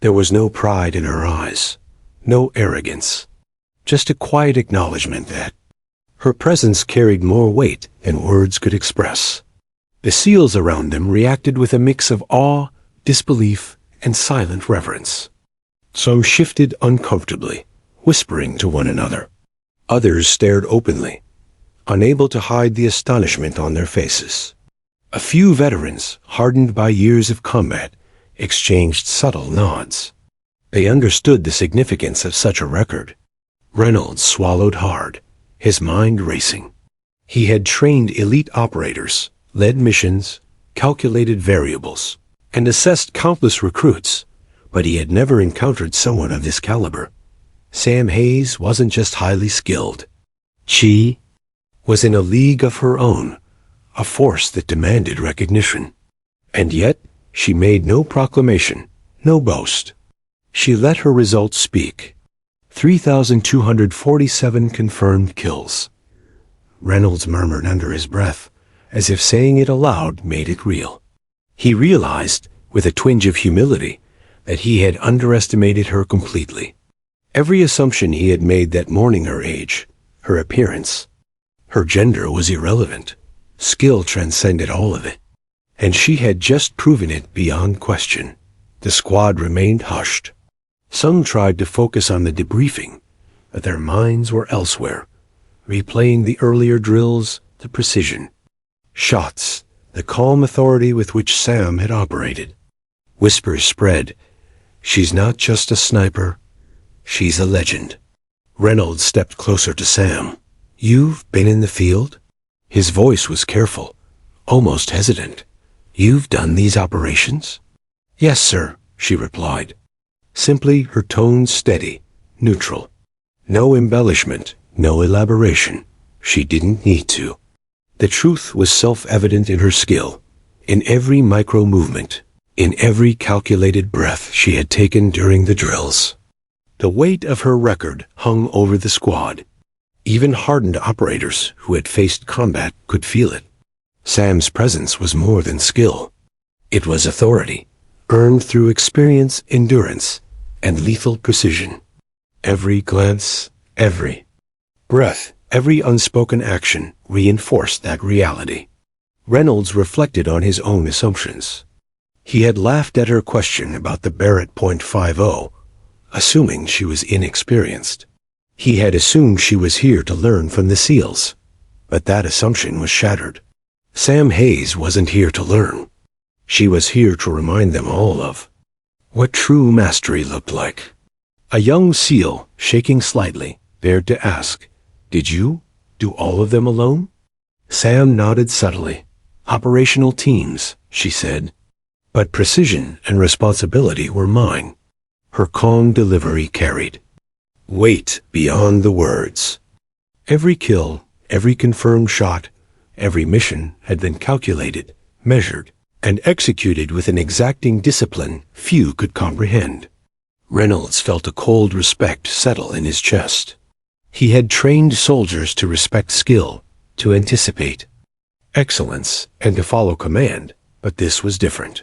There was no pride in her eyes, no arrogance, just a quiet acknowledgement that her presence carried more weight than words could express. The SEALs around them reacted with a mix of awe, disbelief, and silent reverence. Some shifted uncomfortably, whispering to one another. Others stared openly, unable to hide the astonishment on their faces. A few veterans, hardened by years of combat, exchanged subtle nods. They understood the significance of such a record. Reynolds swallowed hard, his mind racing. He had trained elite operators, led missions, calculated variables, and assessed countless recruits, but he had never encountered someone of this caliber. Sam Hayes wasn't just highly skilled. She was in a league of her own, a force that demanded recognition. And yet, she made no proclamation, no boast. She let her results speak. 3,247 confirmed kills. Reynolds murmured under his breath, as if saying it aloud made it real. He realized, with a twinge of humility, that he had underestimated her completely. Every assumption he had made that morning, her age, her appearance, her gender, was irrelevant. Skill transcended all of it. And she had just proven it beyond question. The squad remained hushed. Some tried to focus on the debriefing, but their minds were elsewhere, replaying the earlier drills, the precision. Shots, the calm authority with which Sam had operated. Whispers spread. She's not just a sniper, she's a legend. Reynolds stepped closer to Sam. You've been in the field? His voice was careful, almost hesitant. You've done these operations? Yes, sir, she replied. Simply, her tone steady, neutral. No embellishment, no elaboration. She didn't need to. The truth was self-evident in her skill, in every micro-movement, in every calculated breath she had taken during the drills. The weight of her record hung over the squad. Even hardened operators who had faced combat could feel it. Sam's presence was more than skill. It was authority, earned through experience, endurance, and lethal precision. Every glance, every breath, every unspoken action reinforced that reality. Reynolds reflected on his own assumptions. He had laughed at her question about the Barrett .50, assuming she was inexperienced. He had assumed she was here to learn from the SEALs, but that assumption was shattered. Sam Hayes wasn't here to learn. She was here to remind them all of what true mastery looked like. A young SEAL, shaking slightly, dared to ask, "Did you do all of them alone?" Sam nodded subtly. "Operational teams," she said. But precision and responsibility were mine. Her calm delivery carried weight beyond the words. Every kill, every confirmed shot, every mission had been calculated, measured, and executed with an exacting discipline few could comprehend. Reynolds felt a cold respect settle in his chest. He had trained soldiers to respect skill, to anticipate excellence, and to follow command, but this was different.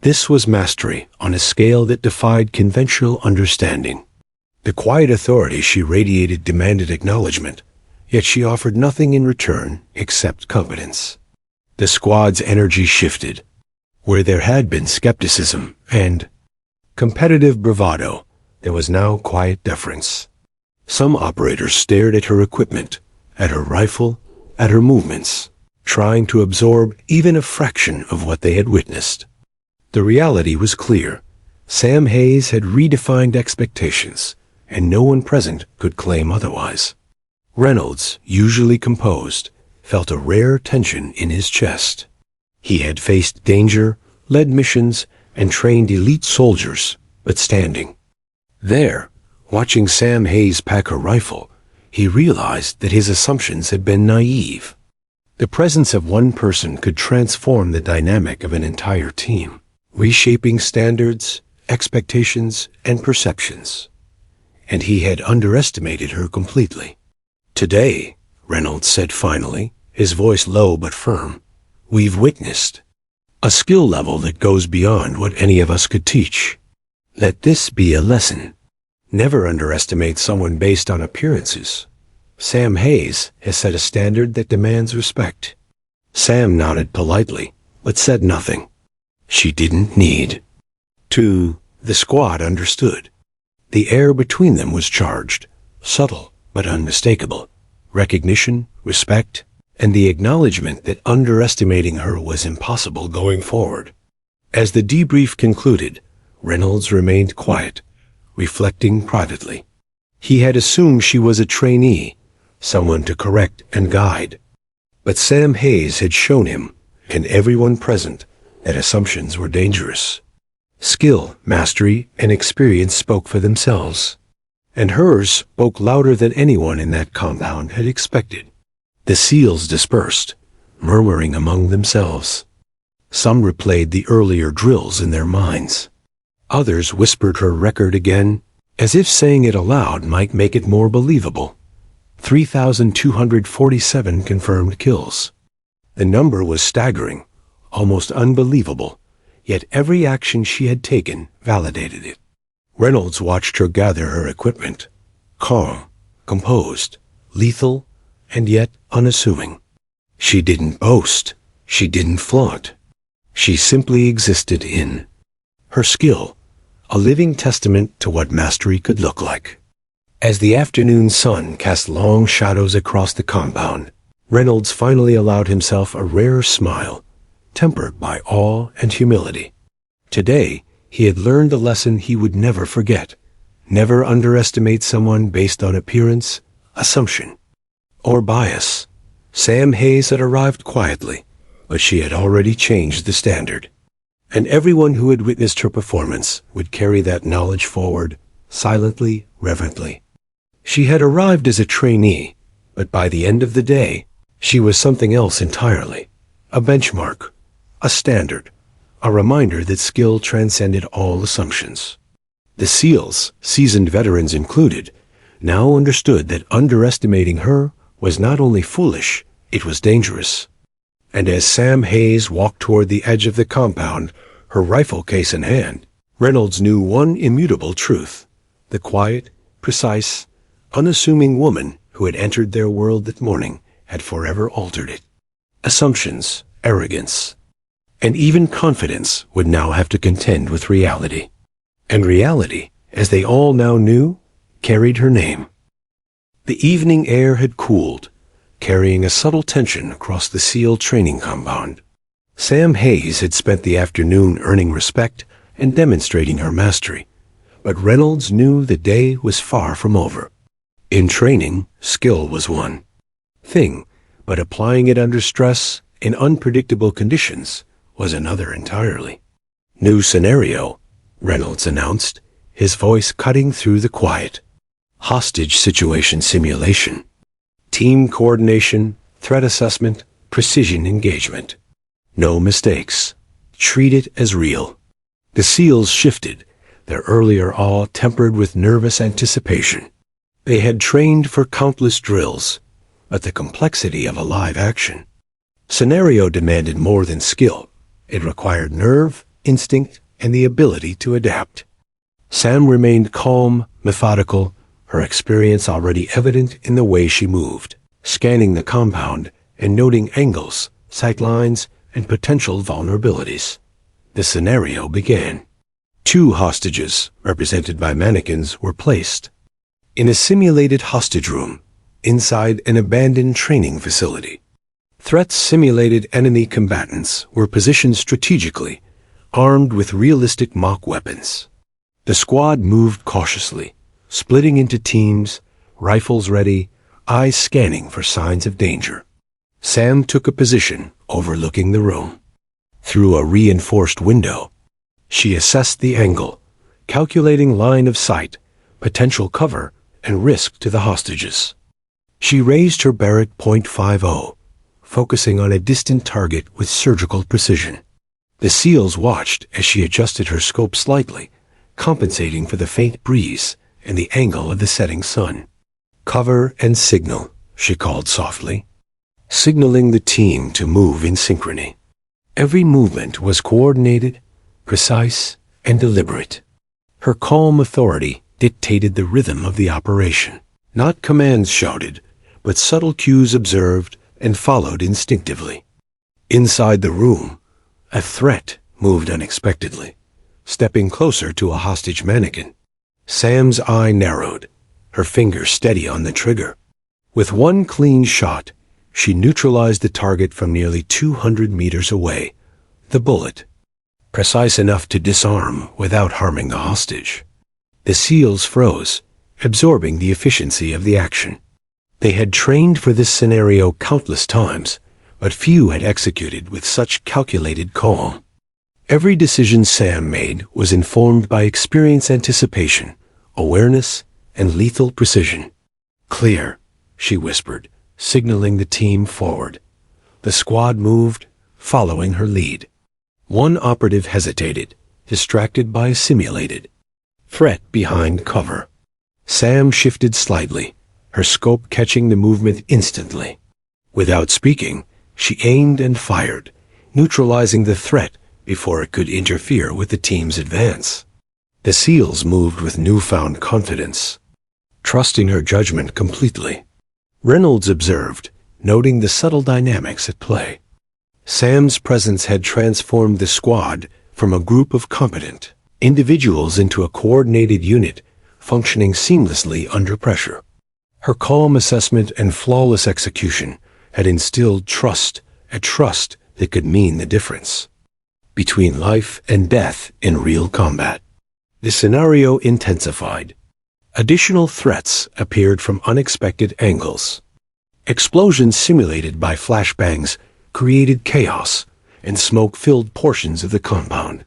This was mastery on a scale that defied conventional understanding. The quiet authority she radiated demanded acknowledgement, yet she offered nothing in return except competence. The squad's energy shifted. Where there had been skepticism and competitive bravado, there was now quiet deference. Some operators stared at her equipment, at her rifle, at her movements, trying to absorb even a fraction of what they had witnessed. The reality was clear. Sam Hayes had redefined expectations, and no one present could claim otherwise. Reynolds, usually composed, felt a rare tension in his chest. He had faced danger, led missions, and trained elite soldiers, but standing there, watching Sam Hayes pack a rifle, he realized that his assumptions had been naive. The presence of one person could transform the dynamic of an entire team, reshaping standards, expectations, and perceptions. And he had underestimated her completely. "Today," Reynolds said finally, his voice low but firm, "we've witnessed a skill level that goes beyond what any of us could teach. Let this be a lesson. Never underestimate someone based on appearances. Sam Hayes has set a standard that demands respect." Sam nodded politely, but said nothing. She didn't need to. The squad understood. The air between them was charged, subtle but unmistakable. Recognition, respect, and the acknowledgement that underestimating her was impossible going forward. As the debrief concluded, Reynolds remained quiet, reflecting privately. He had assumed she was a trainee, someone to correct and guide. But Sam Hayes had shown him, and everyone present, that assumptions were dangerous. Skill, mastery, and experience spoke for themselves, and hers spoke louder than anyone in that compound had expected. The SEALs dispersed, murmuring among themselves. Some replayed the earlier drills in their minds. Others whispered her record again, as if saying it aloud might make it more believable. 3,247 confirmed kills. The number was staggering, almost unbelievable, yet every action she had taken validated it. Reynolds watched her gather her equipment, calm, composed, lethal, and yet unassuming. She didn't boast, she didn't flaunt. She simply existed in her skill, a living testament to what mastery could look like. As the afternoon sun cast long shadows across the compound, Reynolds finally allowed himself a rare smile, tempered by awe and humility. Today, he had learned a lesson he would never forget. Never underestimate someone based on appearance, assumption, or bias. Sam Hayes had arrived quietly, but she had already changed the standard. And everyone who had witnessed her performance would carry that knowledge forward, silently, reverently. She had arrived as a trainee, but by the end of the day, she was something else entirely. A benchmark, a standard, a reminder that skill transcended all assumptions. The SEALs, seasoned veterans included, now understood that underestimating her was not only foolish, it was dangerous. And as Sam Hayes walked toward the edge of the compound, her rifle case in hand, Reynolds knew one immutable truth. The quiet, precise, unassuming woman who had entered their world that morning had forever altered it. Assumptions, arrogance, and even confidence would now have to contend with reality. And reality, as they all now knew, carried her name. The evening air had cooled, carrying a subtle tension across the SEAL training compound. Sam Hayes had spent the afternoon earning respect and demonstrating her mastery, but Reynolds knew the day was far from over. In training, skill was one thing, but applying it under stress, in unpredictable conditions, was another entirely. "New scenario," Reynolds announced, his voice cutting through the quiet. "Hostage situation simulation. Team coordination, threat assessment, precision engagement. No mistakes. Treat it as real." The SEALs shifted, their earlier awe tempered with nervous anticipation. They had trained for countless drills, but the complexity of a live action scenario demanded more than skill. It required nerve, instinct, and the ability to adapt. Sam remained calm, methodical, her experience already evident in the way she moved, scanning the compound and noting angles, sight lines, and potential vulnerabilities. The scenario began. 2 hostages, represented by mannequins, were placed in a simulated hostage room inside an abandoned training facility. Threats simulated enemy combatants were positioned strategically, armed with realistic mock weapons. The squad moved cautiously, splitting into teams, rifles ready, eyes scanning for signs of danger. Sam took a position overlooking the room. Through a reinforced window, she assessed the angle, calculating line of sight, potential cover, and risk to the hostages. She raised her Barrett .50, focusing on a distant target with surgical precision. The SEALs watched as she adjusted her scope slightly, compensating for the faint breeze and the angle of the setting sun. "Cover and signal," she called softly, signaling the team to move in synchrony. Every movement was coordinated, precise, and deliberate. Her calm authority dictated the rhythm of the operation. Not commands shouted, but subtle cues observed and followed instinctively. Inside the room, a threat moved unexpectedly, stepping closer to a hostage mannequin. Sam's eye narrowed, her finger steady on the trigger. With one clean shot, she neutralized the target from nearly 200 meters away. The bullet, precise enough to disarm without harming the hostage. The SEALs froze, absorbing the efficiency of the action. They had trained for this scenario countless times, but few had executed with such calculated calm. Every decision Sam made was informed by experience, anticipation, awareness, and lethal precision. "Clear," she whispered, signaling the team forward. The squad moved, following her lead. One operative hesitated, distracted by a simulated threat behind cover. Sam shifted slightly, her scope catching the movement instantly. Without speaking, she aimed and fired, neutralizing the threat before it could interfere with the team's advance. The SEALs moved with newfound confidence, trusting her judgment completely. Reynolds observed, noting the subtle dynamics at play. Sam's presence had transformed the squad from a group of competent individuals into a coordinated unit, functioning seamlessly under pressure. Her calm assessment and flawless execution had instilled trust, a trust that could mean the difference between life and death in real combat. The scenario intensified. Additional threats appeared from unexpected angles. Explosions simulated by flashbangs created chaos, and smoke filled portions of the compound.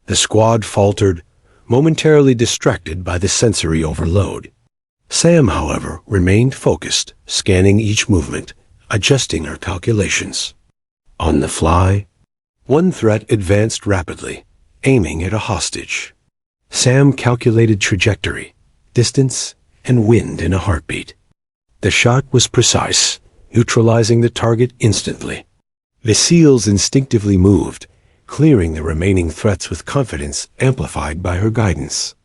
The squad faltered, momentarily distracted by the sensory overload. Sam, however, remained focused, scanning each movement, adjusting her calculations. On the fly, one threat advanced rapidly, aiming at a hostage. Sam calculated trajectory, distance, and wind in a heartbeat. The shot was precise, neutralizing the target instantly. The SEALs instinctively moved, clearing the remaining threats with confidence amplified by her guidance.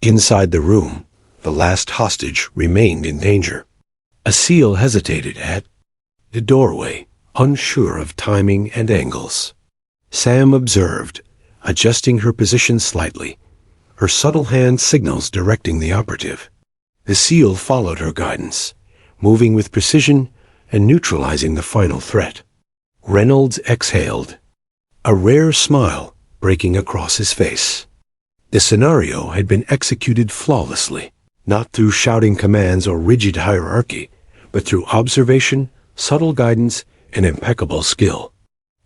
Inside the room, the last hostage remained in danger. A SEAL hesitated at the doorway, unsure of timing and angles. Sam observed, adjusting her position slightly, her subtle hand signals directing the operative. The SEAL followed her guidance, moving with precision and neutralizing the final threat. Reynolds exhaled, a rare smile breaking across his face. The scenario had been executed flawlessly, not through shouting commands or rigid hierarchy, but through observation, subtle guidance, and impeccable skill.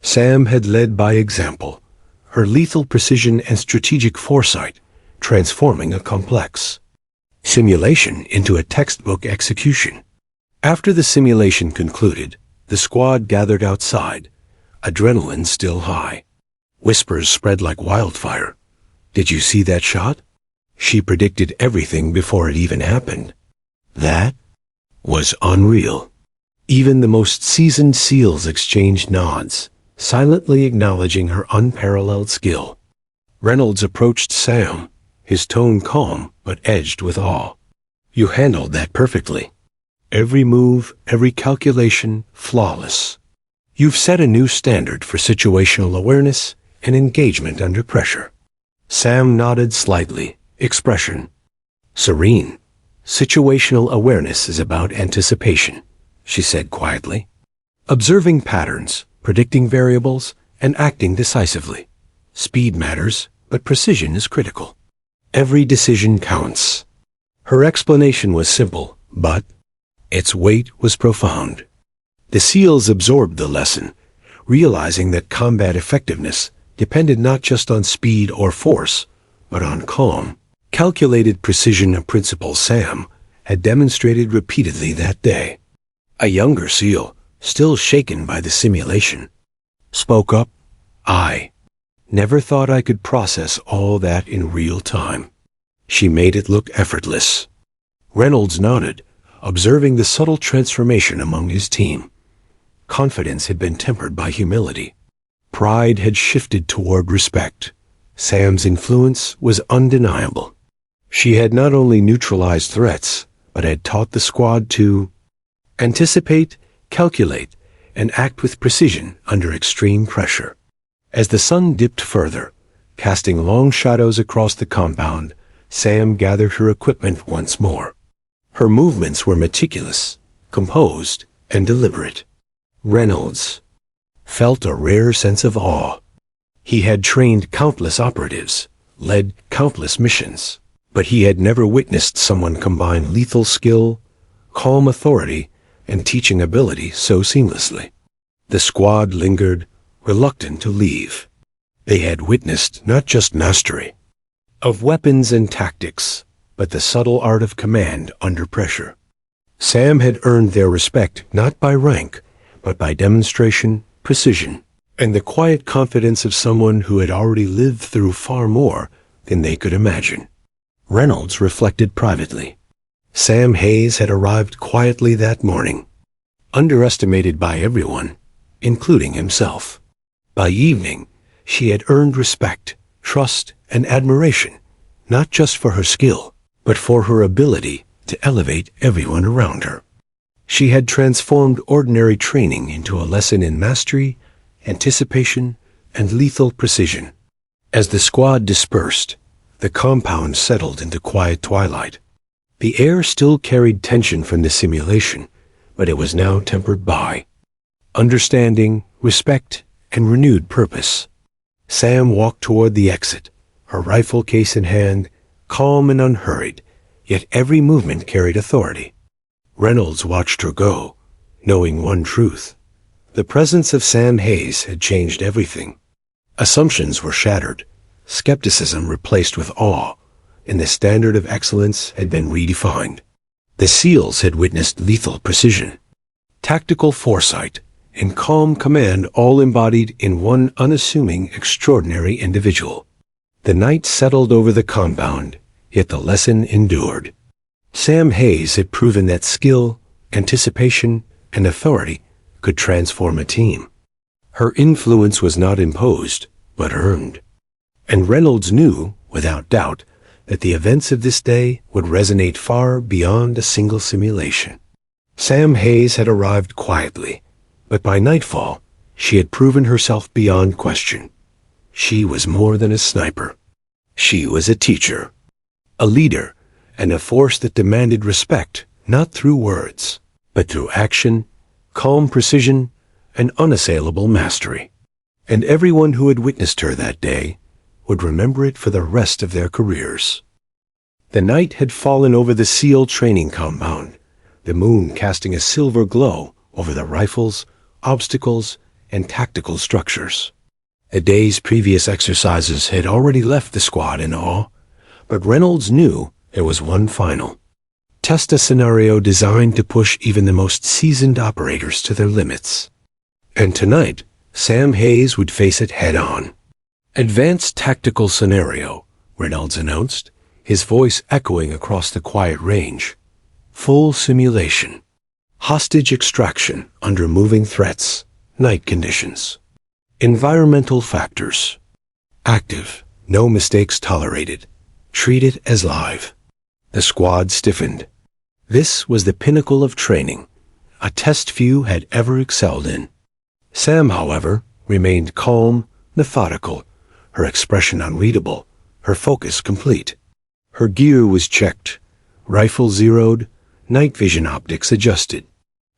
Sam had led by example, her lethal precision and strategic foresight transforming a complex simulation into a textbook execution. After the simulation concluded, the squad gathered outside, adrenaline still high. Whispers spread like wildfire. "Did you see that shot? She predicted everything before it even happened." That was unreal. Even the most seasoned SEALs exchanged nods, silently acknowledging her unparalleled skill. Reynolds approached Sam, his tone calm but edged with awe. "You handled that perfectly. Every move, every calculation, flawless. You've set a new standard for situational awareness and engagement under pressure." Sam nodded slightly, expression serene. "Situational awareness is about anticipation," she said quietly. "Observing patterns, predicting variables, and acting decisively. Speed matters, but precision is critical. Every decision counts." Her explanation was simple, but its weight was profound. The SEALs absorbed the lesson, realizing that combat effectiveness depended not just on speed or force, but on calm, calculated precision, a principle Sam had demonstrated repeatedly that day. A younger SEAL, still shaken by the simulation, spoke up. "I never thought I could process all that in real time." She made it look effortless. Reynolds nodded, observing the subtle transformation among his team. Confidence had been tempered by humility. Pride had shifted toward respect. Sam's influence was undeniable. She had not only neutralized threats, but had taught the squad to anticipate, calculate, and act with precision under extreme pressure. As the sun dipped further, casting long shadows across the compound, Sam gathered her equipment once more. Her movements were meticulous, composed, and deliberate. Reynolds felt a rare sense of awe. He had trained countless operatives, led countless missions, but he had never witnessed someone combine lethal skill, calm authority, and teaching ability so seamlessly. The squad lingered, reluctant to leave. They had witnessed not just mastery of weapons and tactics, but the subtle art of command under pressure. Sam had earned their respect not by rank, but by demonstration, precision, and the quiet confidence of someone who had already lived through far more than they could imagine. Reynolds reflected privately. Sam Hayes had arrived quietly that morning, underestimated by everyone, including himself. By evening, she had earned respect, trust, and admiration, not just for her skill, but for her ability to elevate everyone around her. She had transformed ordinary training into a lesson in mastery, anticipation, and lethal precision. As the squad dispersed, the compound settled into quiet twilight. The air still carried tension from the simulation, but it was now tempered by understanding, respect, and renewed purpose. Sam walked toward the exit, her rifle case in hand, calm and unhurried, yet every movement carried authority. Reynolds watched her go, knowing one truth. The presence of Sam Hayes had changed everything. Assumptions were shattered, skepticism replaced with awe, and the standard of excellence had been redefined. The SEALs had witnessed lethal precision, tactical foresight, and calm command, all embodied in one unassuming, extraordinary individual. The night settled over the compound, yet the lesson endured. Sam Hayes had proven that skill, anticipation, and authority could transform a team. Her influence was not imposed, but earned. And Reynolds knew, without doubt, that the events of this day would resonate far beyond a single simulation. Sam Hayes had arrived quietly, but by nightfall, she had proven herself beyond question. She was more than a sniper. She was a teacher, a leader, and a force that demanded respect, not through words, but through action, calm precision, and unassailable mastery. And everyone who had witnessed her that day would remember it for the rest of their careers. The night had fallen over the SEAL training compound, the moon casting a silver glow over the rifles, obstacles, and tactical structures. A day's previous exercises had already left the squad in awe, but Reynolds knew there was one final. Test a scenario designed to push even the most seasoned operators to their limits. And tonight, Sam Hayes would face it head-on. Advanced tactical scenario, Reynolds announced, his voice echoing across the quiet range. Full simulation. Hostage extraction under moving threats, night conditions. Environmental factors. Active, no mistakes tolerated. Treat it as live. The squad stiffened. This was the pinnacle of training, a test few had ever excelled in. Sam, however, remained calm, methodical, her expression unreadable, her focus complete. Her gear was checked, rifle zeroed, night vision optics adjusted.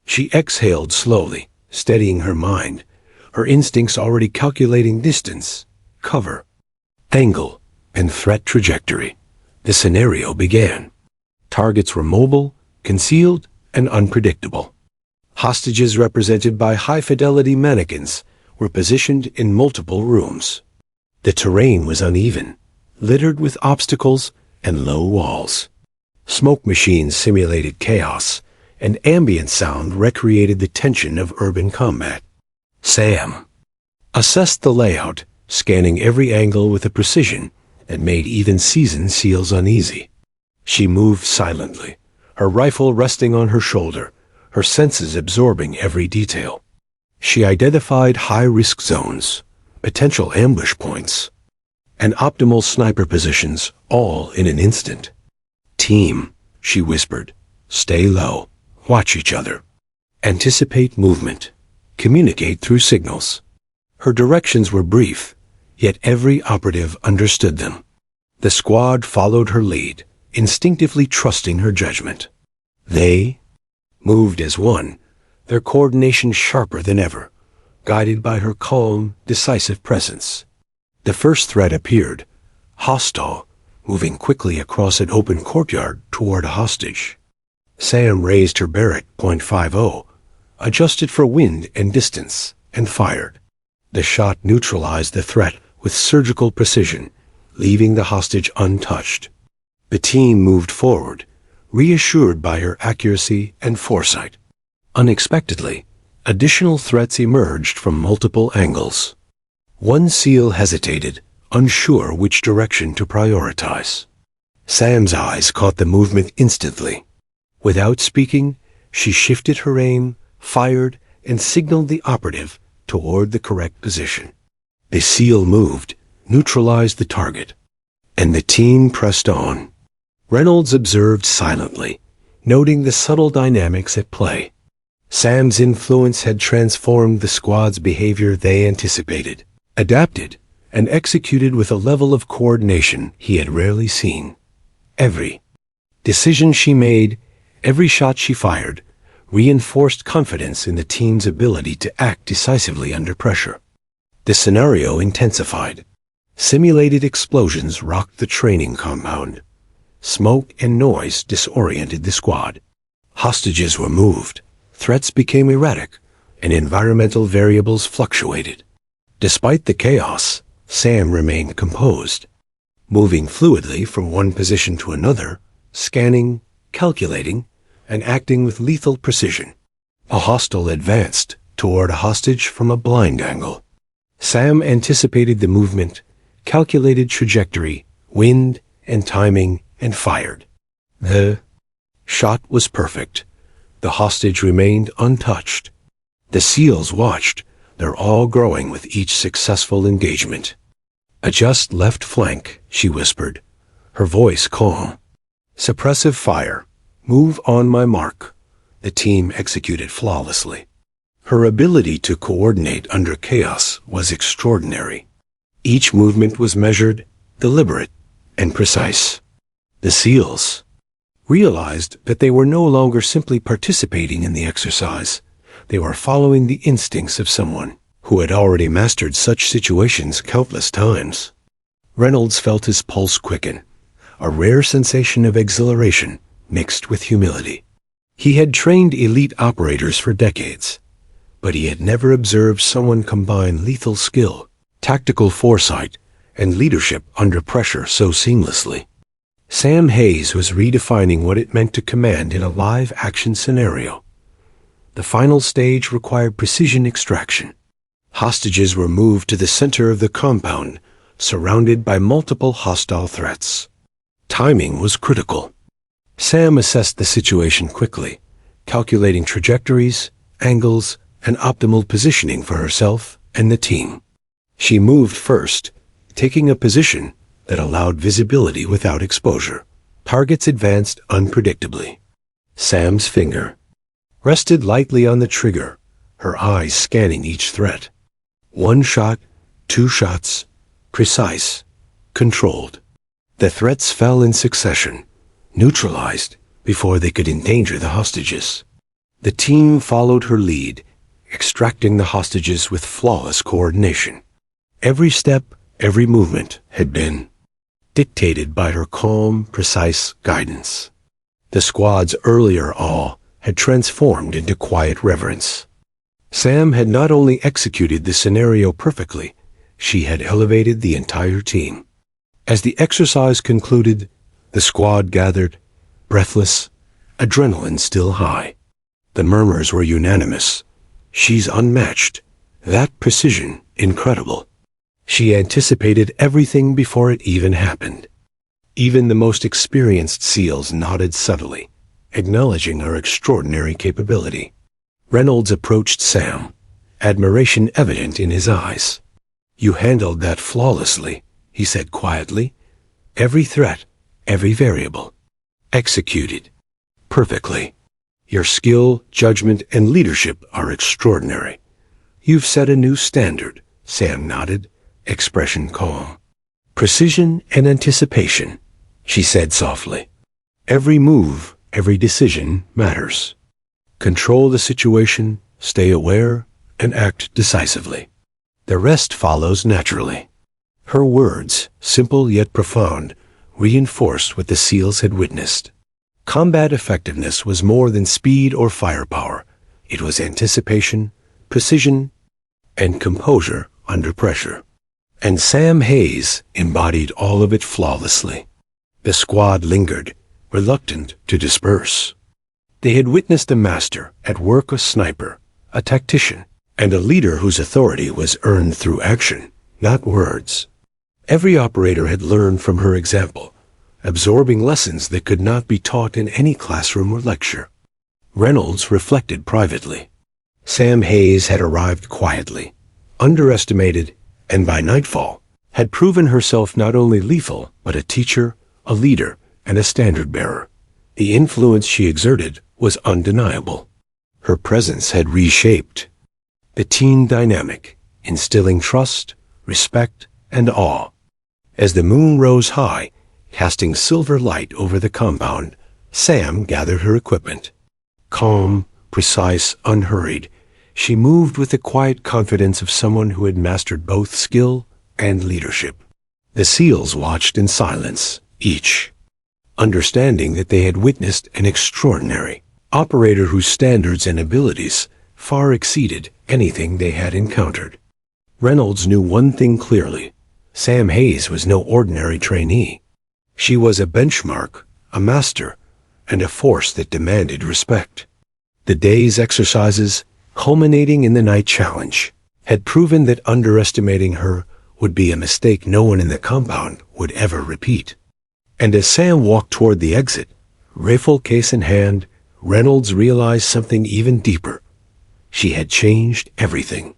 She exhaled slowly, steadying her mind, her instincts already calculating distance, cover, angle, and threat trajectory. The scenario began. Targets were mobile, concealed, and unpredictable. Hostages represented by high-fidelity mannequins were positioned in multiple rooms. The terrain was uneven, littered with obstacles and low walls. Smoke machines simulated chaos, and ambient sound recreated the tension of urban combat. Sam assessed the layout, scanning every angle with a precision that made even seasoned SEALs uneasy. She moved silently, her rifle resting on her shoulder, her senses absorbing every detail. She identified high-risk zones, potential ambush points, and optimal sniper positions all in an instant. Team, she whispered, stay low, watch each other. Anticipate movement, communicate through signals. Her directions were brief, yet every operative understood them. The squad followed her lead, instinctively trusting her judgment. They moved as one, their coordination sharper than ever, guided by her calm, decisive presence. The first threat appeared, hostile, moving quickly across an open courtyard toward a hostage. Sam raised her Barrett .50, adjusted for wind and distance, and fired. The shot neutralized the threat with surgical precision, leaving the hostage untouched. The team moved forward, reassured by her accuracy and foresight. Unexpectedly, additional threats emerged from multiple angles. One SEAL hesitated, unsure which direction to prioritize. Sam's eyes caught the movement instantly. Without speaking, she shifted her aim, fired, and signaled the operative toward the correct position. The SEAL moved, neutralized the target, and the team pressed on. Reynolds observed silently, noting the subtle dynamics at play. Sam's influence had transformed the squad's behavior they anticipated, adapted, and executed with a level of coordination he had rarely seen. Every decision she made, every shot she fired, reinforced confidence in the team's ability to act decisively under pressure. The scenario intensified. Simulated explosions rocked the training compound. Smoke and noise disoriented the squad. Hostages were moved, threats became erratic, and environmental variables fluctuated. Despite the chaos, Sam remained composed, moving fluidly from one position to another, scanning, calculating, and acting with lethal precision. A hostile advanced toward a hostage from a blind angle. Sam anticipated the movement, calculated trajectory, wind, and timing, and fired. The shot was perfect. The hostage remained untouched. The SEALs watched, their awe growing with each successful engagement. Adjust left flank, she whispered, her voice calm. Suppressive fire. Move on my mark. The team executed flawlessly. Her ability to coordinate under chaos was extraordinary. Each movement was measured, deliberate, and precise. The SEALs realized that they were no longer simply participating in the exercise. They were following the instincts of someone who had already mastered such situations countless times. Reynolds felt his pulse quicken, a rare sensation of exhilaration mixed with humility. He had trained elite operators for decades, but he had never observed someone combine lethal skill tactical foresight, and leadership under pressure so seamlessly. Sam Hayes was redefining what it meant to command in a live-action scenario. The final stage required precision extraction. Hostages were moved to the center of the compound, surrounded by multiple hostile threats. Timing was critical. Sam assessed the situation quickly, calculating trajectories, angles, and optimal positioning for herself and the team. She moved first, taking a position that allowed visibility without exposure. Targets advanced unpredictably. Sam's finger rested lightly on the trigger, her eyes scanning each threat. 1 shot, 2 shots, precise, controlled. The threats fell in succession, neutralized before they could endanger the hostages. The team followed her lead, extracting the hostages with flawless coordination. Every step, every movement had been dictated by her calm, precise guidance. The squad's earlier awe had transformed into quiet reverence. Sam had not only executed the scenario perfectly, she had elevated the entire team. As the exercise concluded, the squad gathered, breathless, adrenaline still high. The murmurs were unanimous. She's unmatched. That precision, incredible. She anticipated everything before it even happened. Even the most experienced SEALs nodded subtly, acknowledging her extraordinary capability. Reynolds approached Sam, admiration evident in his eyes. "You handled that flawlessly," he said quietly. "Every threat, every variable. Executed. Perfectly. Your skill, judgment, and leadership are extraordinary." "You've set a new standard," Sam nodded, expression calm. "Precision and anticipation," she said softly. "Every move, every decision matters. Control the situation, stay aware, and act decisively. The rest follows naturally." Her words, simple yet profound, reinforced what the SEALs had witnessed. Combat effectiveness was more than speed or firepower. It was anticipation, precision, and composure under pressure. And Sam Hayes embodied all of it flawlessly. The squad lingered, reluctant to disperse. They had witnessed a master at work, a sniper, a tactician, and a leader whose authority was earned through action, not words. Every operator had learned from her example, absorbing lessons that could not be taught in any classroom or lecture. Reynolds reflected privately. Sam Hayes had arrived quietly, underestimated, and by nightfall had proven herself not only lethal, but a teacher, a leader, and a standard-bearer. The influence she exerted was undeniable. Her presence had reshaped the team dynamic, instilling trust, respect, and awe. As the moon rose high, casting silver light over the compound, Sam gathered her equipment. Calm, precise, unhurried, she moved with the quiet confidence of someone who had mastered both skill and leadership. The SEALs watched in silence, each understanding that they had witnessed an extraordinary operator whose standards and abilities far exceeded anything they had encountered. Reynolds knew one thing clearly. Sam Hayes was no ordinary trainee. She was a benchmark, a master, and a force that demanded respect. The day's exercises, culminating in the night challenge, had proven that underestimating her would be a mistake no one in the compound would ever repeat. And as Sam walked toward the exit, rifle case in hand, Reynolds realized something even deeper. She had changed everything.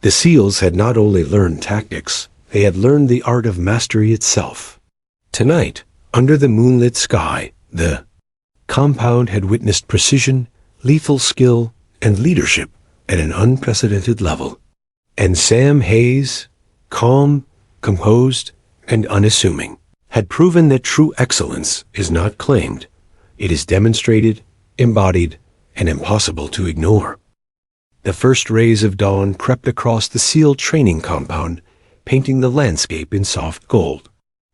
The SEALs had not only learned tactics, they had learned the art of mastery itself. Tonight, under the moonlit sky, the compound had witnessed precision, lethal skill, and leadership at an unprecedented level. And Sam Hayes, calm, composed, and unassuming, had proven that true excellence is not claimed. It is demonstrated, embodied, and impossible to ignore. The first rays of dawn crept across the SEAL training compound, painting the landscape in soft gold.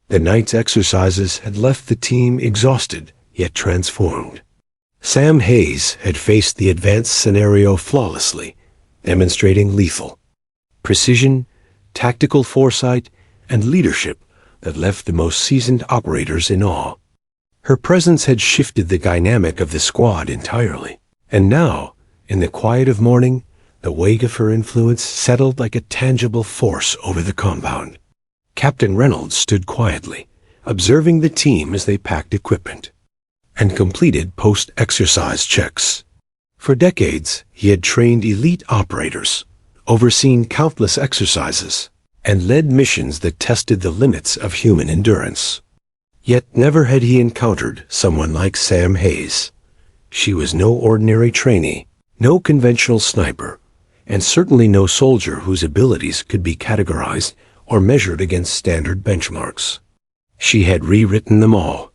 The night's exercises had left the team exhausted, yet transformed. Sam Hayes had faced the advanced scenario flawlessly, demonstrating lethal precision, tactical foresight, and leadership that left the most seasoned operators in awe. Her presence had shifted the dynamic of the squad entirely, and now, in the quiet of morning, the wake of her influence settled like a tangible force over the compound. Captain Reynolds stood quietly, observing the team as they packed equipment and completed post-exercise checks. For decades, he had trained elite operators, overseen countless exercises, and led missions that tested the limits of human endurance. Yet never had he encountered someone like Sam Hayes. She was no ordinary trainee, no conventional sniper, and certainly no soldier whose abilities could be categorized or measured against standard benchmarks. She had rewritten them all.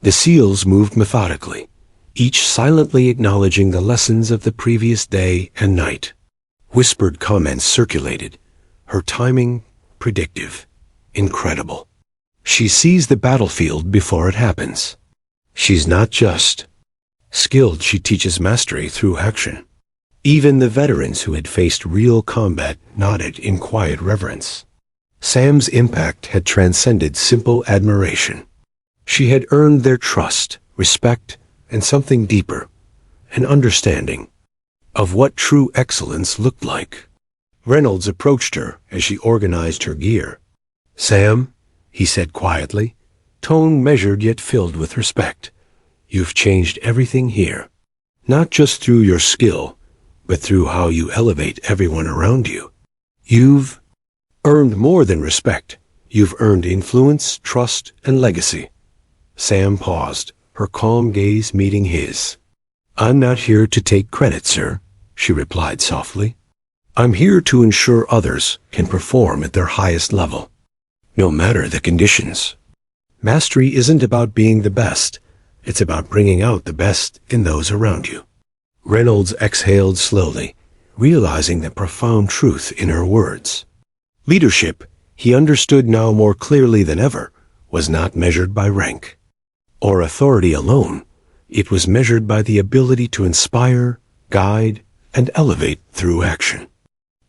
The SEALs moved methodically, each silently acknowledging the lessons of the previous day and night. Whispered comments circulated, her timing predictive, incredible. She sees the battlefield before it happens. She's not just skilled, she teaches mastery through action. Even the veterans who had faced real combat nodded in quiet reverence. Sam's impact had transcended simple admiration. She had earned their trust, respect, and something deeper, an understanding of what true excellence looked like. Reynolds approached her as she organized her gear. "Sam," he said quietly, tone measured yet filled with respect, "you've changed everything here, not just through your skill, but through how you elevate everyone around you. You've earned more than respect. You've earned influence, trust, and legacy." Sam paused, her calm gaze meeting his. "I'm not here to take credit, sir," she replied softly. "I'm here to ensure others can perform at their highest level, no matter the conditions. Mastery isn't about being the best. It's about bringing out the best in those around you." Reynolds exhaled slowly, realizing the profound truth in her words. Leadership, he understood now more clearly than ever, was not measured by rank or authority alone. It was measured by the ability to inspire, guide, and elevate through action.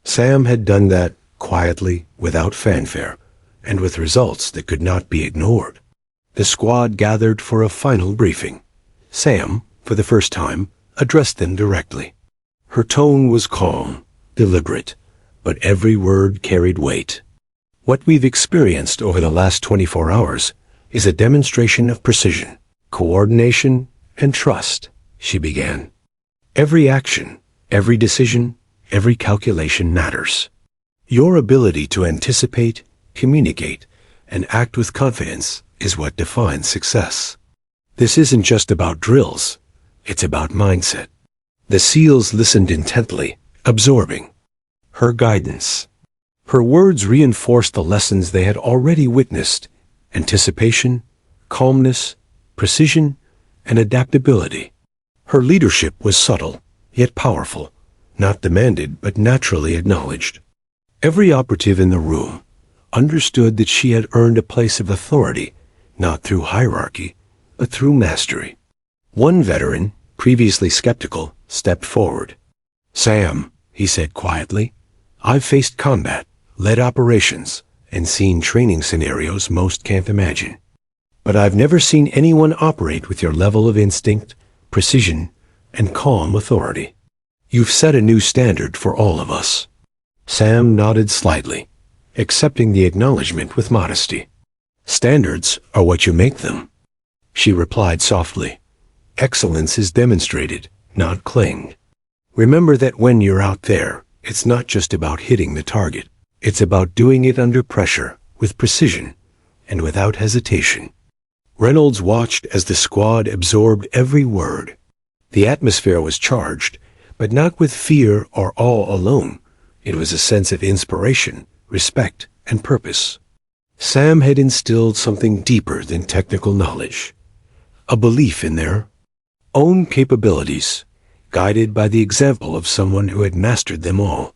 Sam had done that quietly, without fanfare, and with results that could not be ignored. The squad gathered for a final briefing. Sam, for the first time, addressed them directly. Her tone was calm, deliberate, but every word carried weight. "What we've experienced over the last 24 hours is a demonstration of precision, coordination, and trust," she began. "Every action, every decision, every calculation matters. Your ability to anticipate, communicate, and act with confidence is what defines success. This isn't just about drills. It's about mindset." The SEALs listened intently, absorbing her guidance. Her words reinforced the lessons they had already witnessed: anticipation, calmness, precision, and adaptability. Her leadership was subtle, yet powerful, not demanded but naturally acknowledged. Every operative in the room understood that she had earned a place of authority, not through hierarchy, but through mastery. One veteran, previously skeptical, stepped forward. "Sam," he said quietly, "I've faced combat, led operations, and seen training scenarios most can't imagine. But I've never seen anyone operate with your level of instinct, precision, and calm authority. You've set a new standard for all of us." Sam nodded slightly, accepting the acknowledgement with modesty. "Standards are what you make them," she replied softly. "Excellence is demonstrated, not claimed. Remember that when you're out there, it's not just about hitting the target. It's about doing it under pressure, with precision, and without hesitation." Reynolds watched as the squad absorbed every word. The atmosphere was charged, but not with fear or awe alone. It was a sense of inspiration, respect, and purpose. Sam had instilled something deeper than technical knowledge, a belief in their own capabilities, guided by the example of someone who had mastered them all.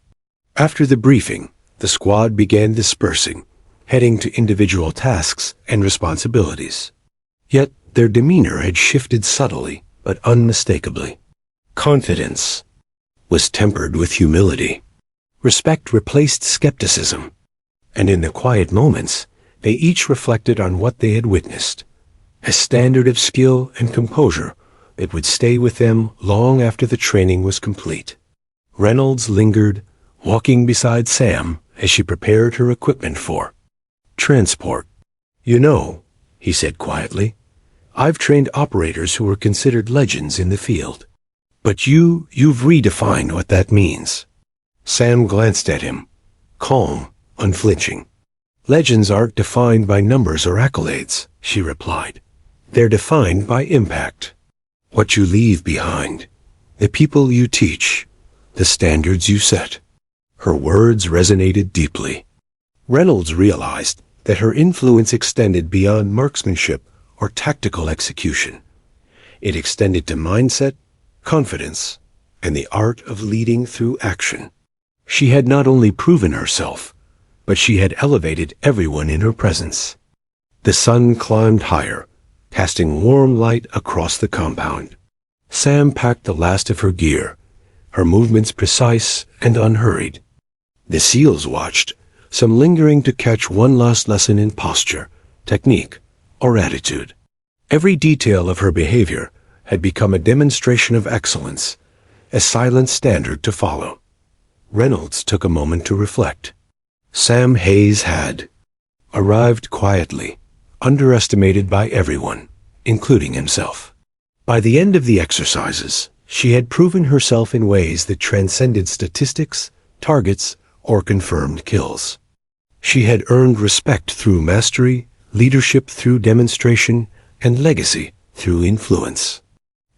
After the briefing, the squad began dispersing, heading to individual tasks and responsibilities. Yet their demeanor had shifted subtly but unmistakably. Confidence was tempered with humility. Respect replaced skepticism. and in the quiet moments, they each reflected on what they had witnessed, a standard of skill and composure that would stay with them long after the training was complete. Reynolds lingered, walking beside Sam as she prepared her equipment for transport. "You know," he said quietly, "I've trained operators who were considered legends in the field. But you've redefined what that means." Sam glanced at him, calm, unflinching. "Legends aren't defined by numbers or accolades," she replied. "They're defined by impact. What you leave behind, the people you teach, the standards you set." Her words resonated deeply. Reynolds realized that her influence extended beyond marksmanship or tactical execution. It extended to mindset, confidence, and the art of leading through action. She had not only proven herself, but she had elevated everyone in her presence. The sun climbed higher, casting warm light across the compound. Sam packed the last of her gear, her movements precise and unhurried. The SEALs watched, some lingering to catch one last lesson in posture, technique, or attitude. Every detail of her behavior had become a demonstration of excellence, a silent standard to follow. Reynolds took a moment to reflect. Sam Hayes had arrived quietly, underestimated by everyone, including himself. By the end of the exercises, she had proven herself in ways that transcended statistics, targets, or confirmed kills. She had earned respect through mastery, leadership through demonstration, and legacy through influence.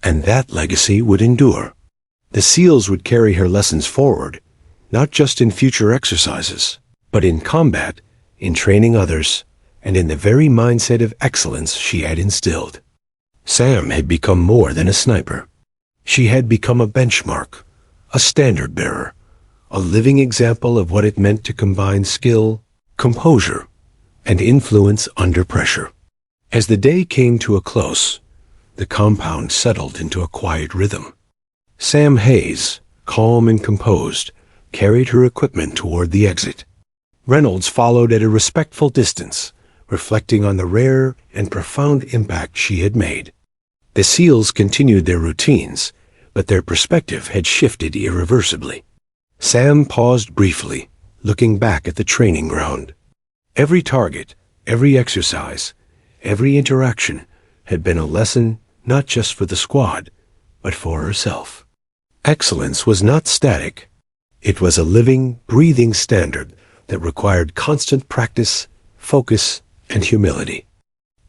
And that legacy would endure. The SEALs would carry her lessons forward, not just in future exercises, but in combat, in training others, and in the very mindset of excellence she had instilled. Sam had become more than a sniper. She had become a benchmark, a standard bearer, a living example of what it meant to combine skill, composure, and influence under pressure. As the day came to a close, the compound settled into a quiet rhythm. Sam Hayes, calm and composed, carried her equipment toward the exit. Reynolds followed at a respectful distance, reflecting on the rare and profound impact she had made. The SEALs continued their routines, but their perspective had shifted irreversibly. Sam paused briefly, looking back at the training ground. Every target, every exercise, every interaction had been a lesson not just for the squad, but for herself. Excellence was not static. It was a living, breathing standard that required constant practice, focus, and humility.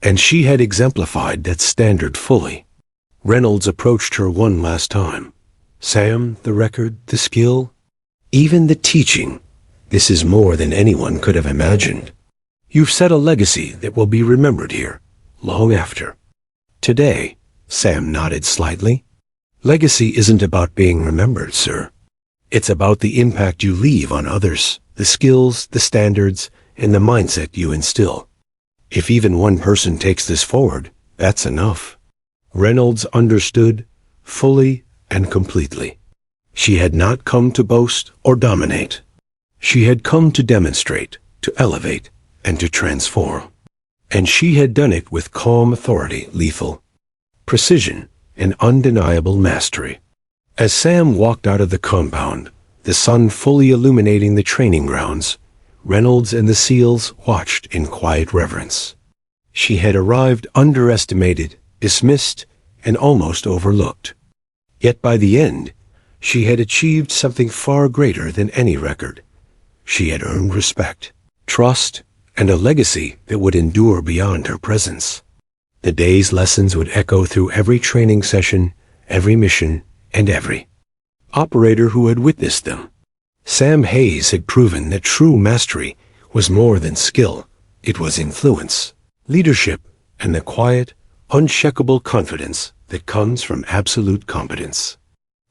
And she had exemplified that standard fully. Reynolds approached her one last time. "Sam, the record, the skill, even the teaching, this is more than anyone could have imagined. You've set a legacy that will be remembered here, long after." "Today," Sam nodded slightly, "legacy isn't about being remembered, sir. It's about the impact you leave on others, the skills, the standards, and the mindset you instill. If even one person takes this forward, that's enough." Reynolds understood, fully and completely. She had not come to boast or dominate. She had come to demonstrate, to elevate, and to transform. And she had done it with calm authority, lethal precision, and undeniable mastery. As Sam walked out of the compound, the sun fully illuminating the training grounds, Reynolds and the SEALs watched in quiet reverence. She had arrived underestimated, dismissed, and almost overlooked. Yet by the end, she had achieved something far greater than any record. She had earned respect, trust, and a legacy that would endure beyond her presence. The day's lessons would echo through every training session, every mission, and every operator who had witnessed them. Sam Hayes had proven that true mastery was more than skill. It was influence, leadership, and the quiet, unshakable confidence that comes from absolute competence.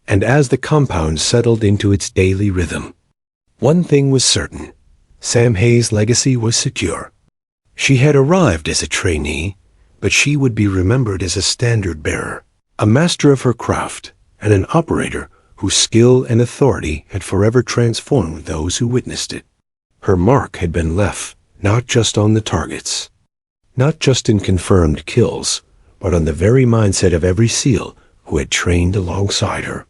And as the compound settled into its daily rhythm, one thing was certain: Sam Hayes' legacy was secure. She had arrived as a trainee, but she would be remembered as a standard bearer, a master of her craft, and an operator whose skill and authority had forever transformed those who witnessed it. Her mark had been left not just on the targets, not just in confirmed kills, but on the very mindset of every SEAL who had trained alongside her.